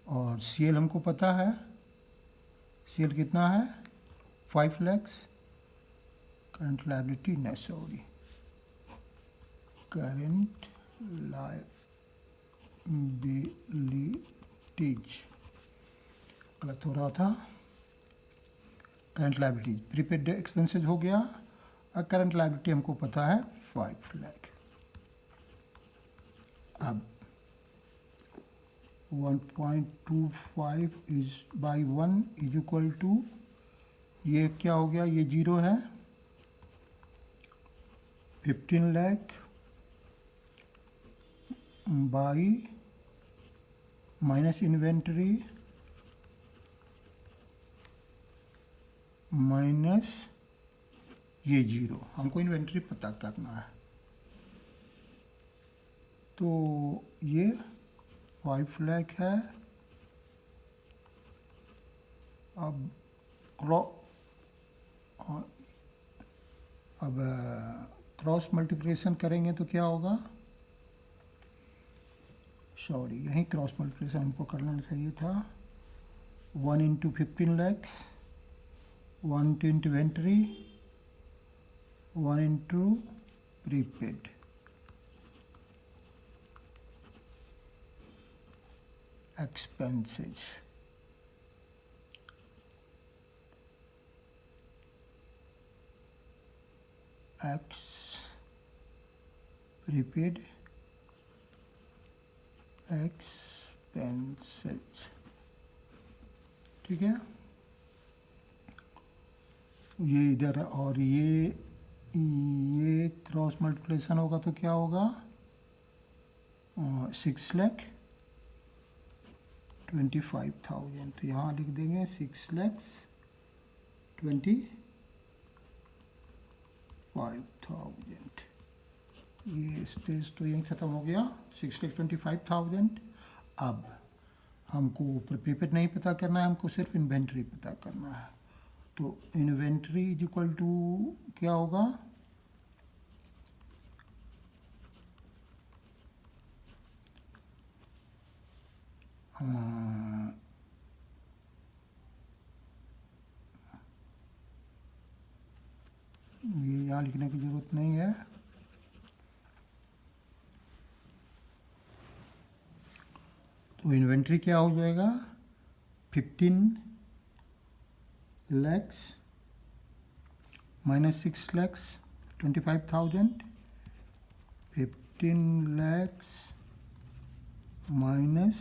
और CL हमको पता है। CL कितना है? 5 लाख। करंट लायबिलिटी नहीं, सॉरी, करंट लायबिलिटीज गलत हो रहा था। करंट लायबिलिटीज, प्रीपेड एक्सपेंसेस हो गया करंट लायबिलिटी हमको पता है 5 लाख। अब 1.25 is by 1 is equal to, ये क्या हो गया, ये 0 है, 15 lakh by minus inventory minus ये 0, हमको इन्वेंटरी पता करना है। तो ये 5 लाख है। अब क्रॉस मल्टीप्लिकेशन करेंगे तो क्या होगा, सॉरी यहीं क्रॉस मल्टीप्लिकेशन हमको करना चाहिए था। 1 into 15 lakhs, 1 into inventory, 1 into prepaid. Expenses, x prepaid expenses, ठीक है। ये इधर और ये क्रॉस मल्टीप्लिकेशन होगा तो क्या होगा, 6,25,000। तो यहाँ लिख देंगे 6,25,000। ये स्टेज तो यहीं ख़त्म हो गया, 6,25,000। अब हमको प्रीपेड नहीं पता करना है, हमको सिर्फ इन्वेंट्री पता करना है। तो इन्वेंट्री इज इक्वल टू क्या होगा, ये यहाँ लिखने की ज़रूरत नहीं है। तो इन्वेंट्री क्या हो जाएगा, 15 लैक्स माइनस 6,25,000, 15 लैक्स माइनस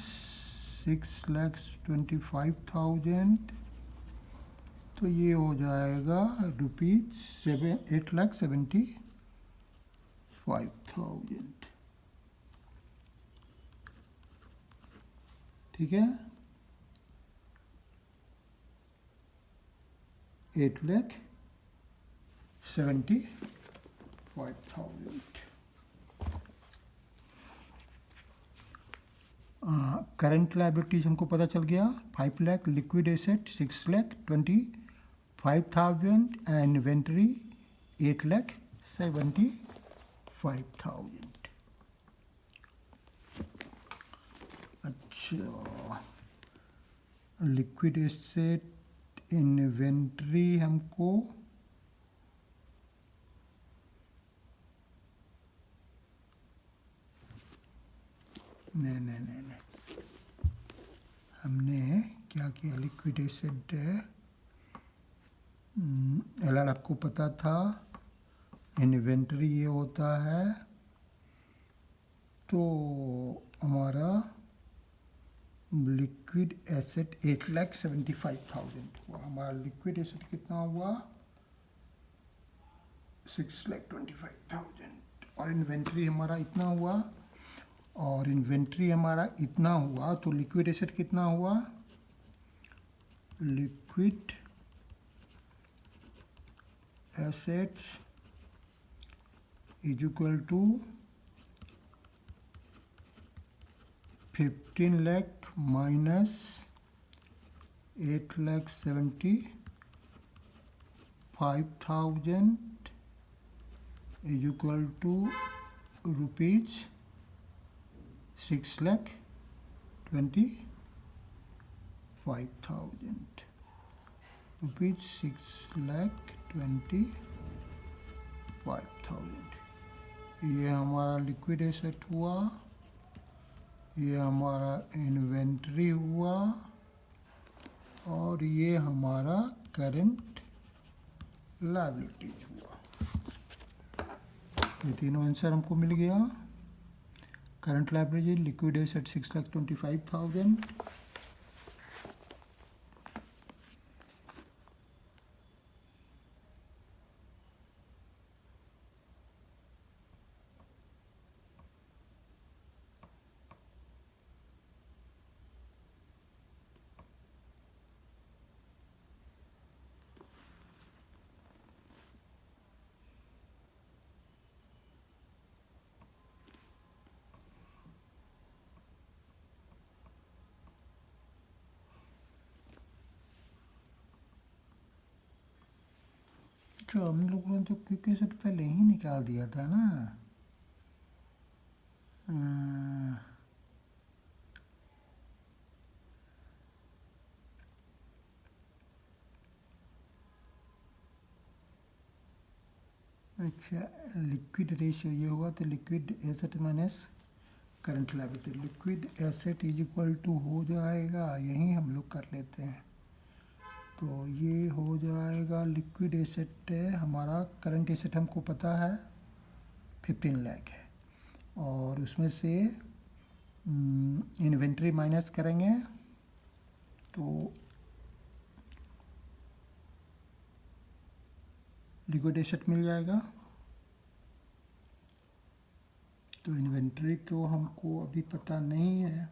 6,25,000, तो ये हो जाएगा ₹8,75,000, ठीक है। 8,75,000। करंट लायबिलिटीज हमको पता चल गया, 5 lakh, liquid asset 6,25,000 and inventory 8,75,000। अच्छा, लिक्विड एसेट इन्वेंट्री हमको नहीं, हमने क्या किया, लिक्विड एसेट एलआर आपको पता था, इन्वेंट्री ये होता है। तो हमारा लिक्विड एसेट 8,75,000 हुआ। हमारा लिक्विड एसेट कितना हुआ, 6,25,000, और इन्वेंट्री हमारा इतना हुआ, और इन्वेंट्री हमारा इतना हुआ। तो लिक्विड एसेट कितना हुआ, liquid assets is equal to 15 lakh minus 8,75,000 is equal to rupees 6,25,000, rupees 6,25,000। ये हमारा लिक्विड एसेट हुआ, ये हमारा इन्वेंट्री हुआ, और ये हमारा करंट लायबिलिटीज हुआ। तो ये तीनों आंसर हमको मिल गया। करंट लायबिलिटी, लिक्विड एसेट 6,25,000, तो हम लोगों ने तो क्विक एसेट पहले ही निकाल दिया था ना। अच्छा, लिक्विड रेशियो ये होगा तो liquid asset minus current liability, liquid asset is equal to हो जाएगा, यही हम लोग कर लेते हैं, तो ये हो जाएगा लिक्विड एसेट है हमारा, करंट एसेट हमको पता है 15 लाख है, और उसमें से इन्वेंट्री माइनस करेंगे तो लिक्विड एसेट मिल जाएगा। तो इन्वेंट्री तो हमको अभी पता नहीं है,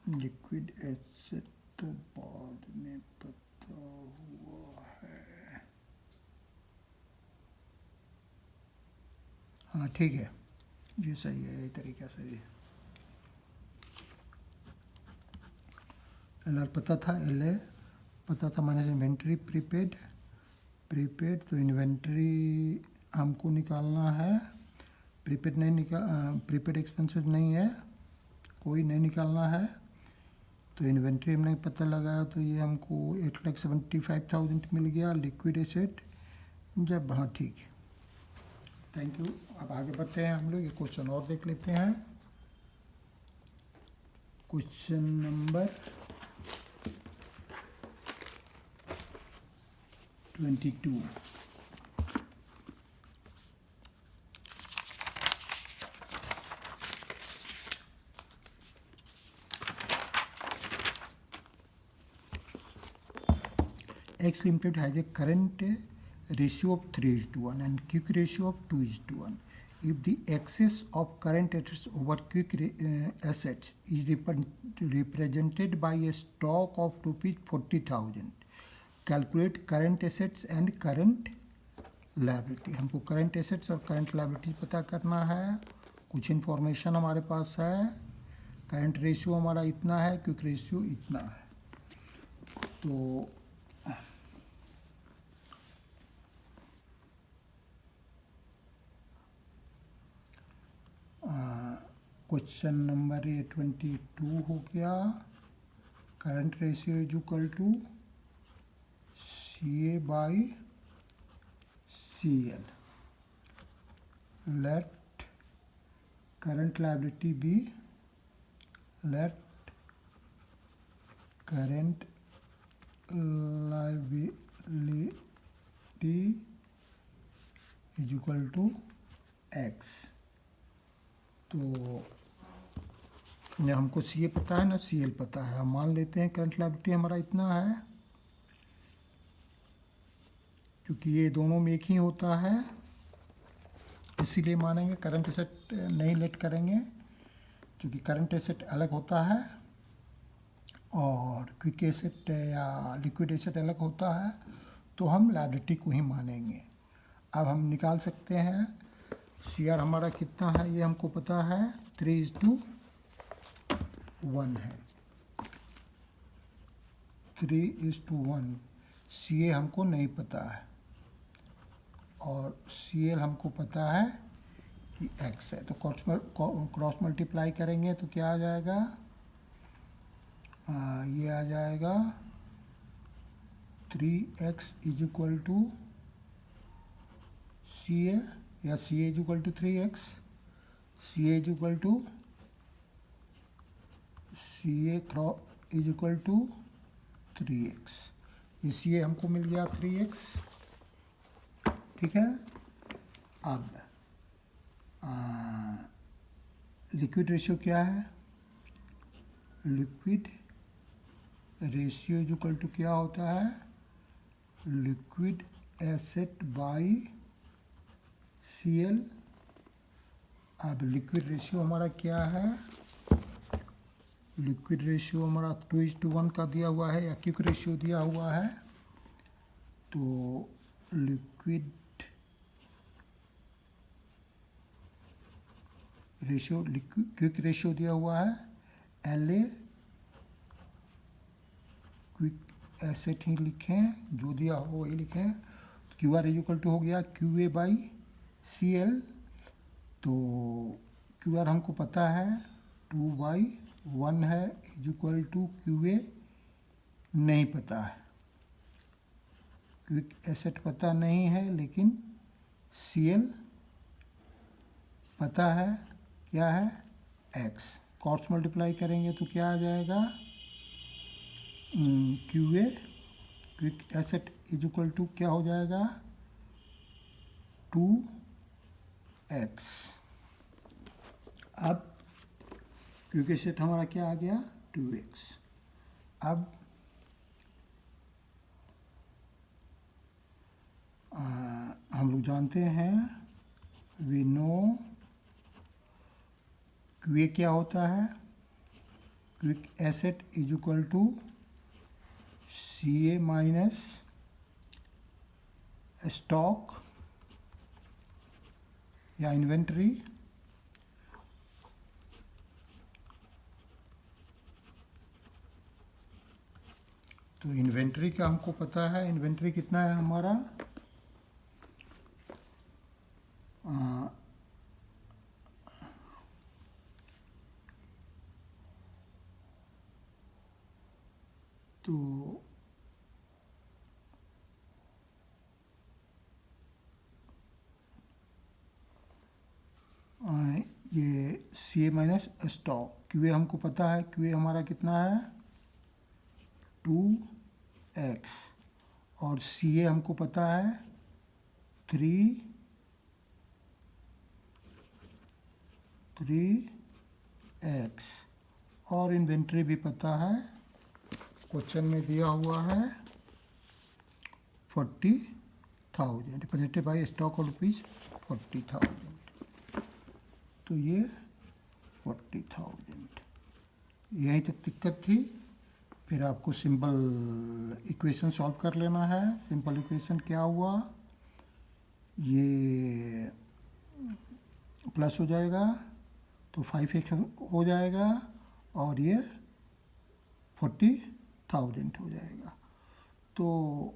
लिक्विड एसेट तो बाद में पता हुआ है। हाँ ठीक है, ये सही है, ये तरीका सही है। LR पता था, LA पता था, माइनस इन्वेंट्री प्रीपेड, प्रीपेड तो इन्वेंट्री हमको निकालना है, प्रीपेड नहीं निकाल, प्रीपेड एक्सपेंसेस नहीं है, कोई नहीं निकालना है, तो इन्वेंट्री हमने पता लगाया तो ये हमको 8,75,000 मिल गया लिक्विड एसेट जब। हाँ ठीक है, थैंक यू। अब आगे बढ़ते हैं हम लोग, ये क्वेश्चन और देख लेते हैं। Question number 22। X Limited has a current ratio of 3:1 and quick ratio of 2:1. If the excess of current assets over quick assets is represented by a stock of rupees 40,000, calculate current assets and current liability। हमको current assets और current liability पता करना है, कुछ information हमारे पास है, current ratio हमारा इतना है, क्विक रेशियो इतना है। तो क्वेश्चन नंबर 22 हो गया, current ratio is equal to CA by CL, let current liability be, let current liability is equal to X। तो न हमको CA पता है ना CL पता है, हम मान लेते हैं करंट लायबिलिटी हमारा इतना है, क्योंकि ये दोनों में एक ही होता है इसीलिए मानेंगे। करंट एसेट नहीं लेट करेंगे क्योंकि करंट एसेट अलग होता है और क्विक एसेट या लिक्विड एसेट अलग होता है, तो हम लायबिलिटी को ही मानेंगे। अब हम निकाल सकते हैं CR हमारा कितना है, ये हमको पता है 3:1 है, 3:1। CA हमको नहीं पता है और CL हमको पता है कि X है, तो क्रॉस मल्टीप्लाई करेंगे तो क्या आ जाएगा, ये आ जाएगा 3x is equal to CA, या CA is equal to 3x, CA is equal to CA is equal to 3x। इसलिए हमको मिल गया 3x। ठीक है। अब लिक्विड रेशियो क्या है? Liquid ratio is equal to क्या होता है? Liquid asset by CL। अब लिक्विड रेशियो हमारा क्या है? लिक्विड रेशियो हमारा 2:1 का दिया हुआ है या क्विक रेशियो दिया हुआ है। तो लिक्विड रेशियो, क्विक रेशियो दिया हुआ है LA, क्विक एसेट ही लिखें, जो दिया हो वही लिखें। QR इज इक्वल टू हो गया QA बाई CL। तो QR हमको पता है 2/1 है, इज इक्वल टू QA नहीं पता है। क्विक एसेट पता नहीं है लेकिन CL पता है। क्या है? X। क्रॉस मल्टीप्लाई करेंगे तो क्या आ जाएगा? QA quick asset is equal to क्या हो जाएगा? 2x। अब क्विक एसेट हमारा क्या आ गया? 2x। अब हम लोग जानते हैं, वी नो QA क्या होता है? Quick asset is equal to CA minus stock या इन्वेंट्री। तो इन्वेंट्री का हमको पता है, इन्वेंट्री कितना है हमारा? तो ये CA माइनस स्टॉक। QA हमको पता है, QA हमारा कितना है? 2x। और CA हमको पता है 3x। और इन्वेंट्री भी पता है, क्वेश्चन में दिया हुआ है 40,000, रिप्रेजेंटेड बाई स्टॉक और ₹40,000। तो ये 40,000। यहीं तक दिक्कत थी। फिर आपको सिंपल इक्वेशन सॉल्व कर लेना है। सिंपल इक्वेशन क्या हुआ? ये प्लस हो जाएगा तो 5x हो जाएगा और ये 40,000 हो जाएगा। तो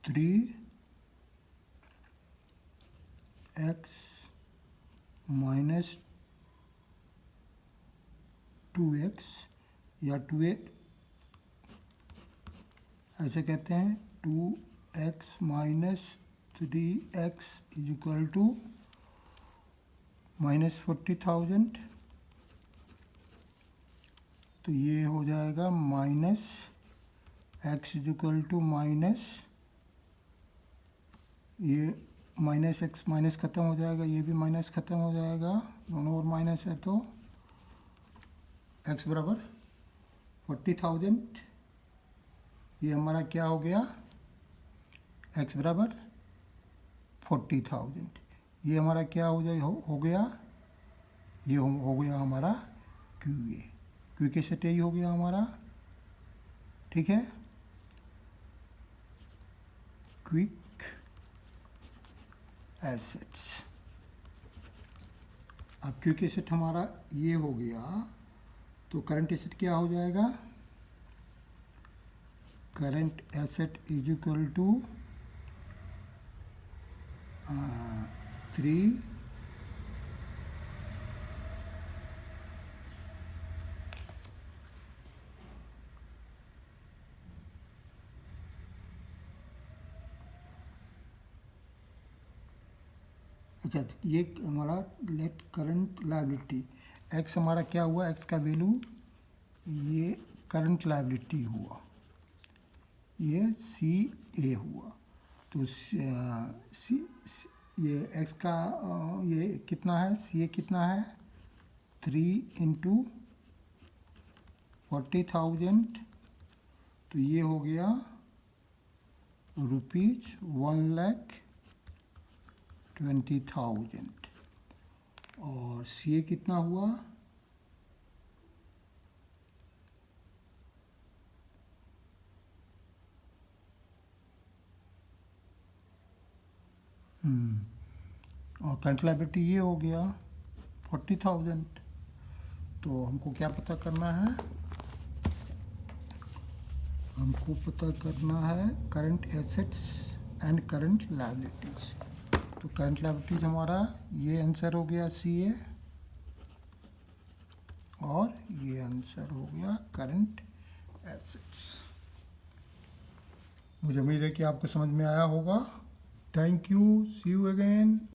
(3x माइनस 2x) या 2a ऐसे कहते हैं, 2x minus 3x is equal to minus 40,000। तो ये हो जाएगा minus x is equal to minus, ये माइनस x माइनस ख़त्म हो जाएगा, ये भी माइनस ख़त्म हो जाएगा, दोनों और माइनस है तो x बराबर 40,000। ये हमारा क्या हो गया? x बराबर 40,000। ये हमारा क्या हो गया? ये हो गया हमारा QA। क्विक एसेट यही हो गया हमारा। ठीक है, क्विक एसेट्स। अब क्विक एसेट हमारा ये हो गया, तो करंट एसेट क्या हो जाएगा? Current asset is equal to 3 3 अच्छा, ये हमारा लेट करंट लायबिलिटी, एक्स हमारा क्या हुआ, एक्स का वैल्यू ये करंट लायबिलिटी हुआ, ये सी ए हुआ। तो ये एक्स का ये कितना है, सी ए कितना है, 3 × 40,000, तो ये हो गया ₹1,20,000। और सी ए कितना हुआ, और करंट लायबिलिटी ये हो गया 40,000। तो हमको क्या पता करना है, हमको पता करना है current assets and current liabilities. तो करंट लायबिलिटीज हमारा ये आंसर हो गया सी ए, और ये आंसर हो गया करंट एसेट्स। मुझे उम्मीद है कि आपको समझ में आया होगा। Thank you, see you again.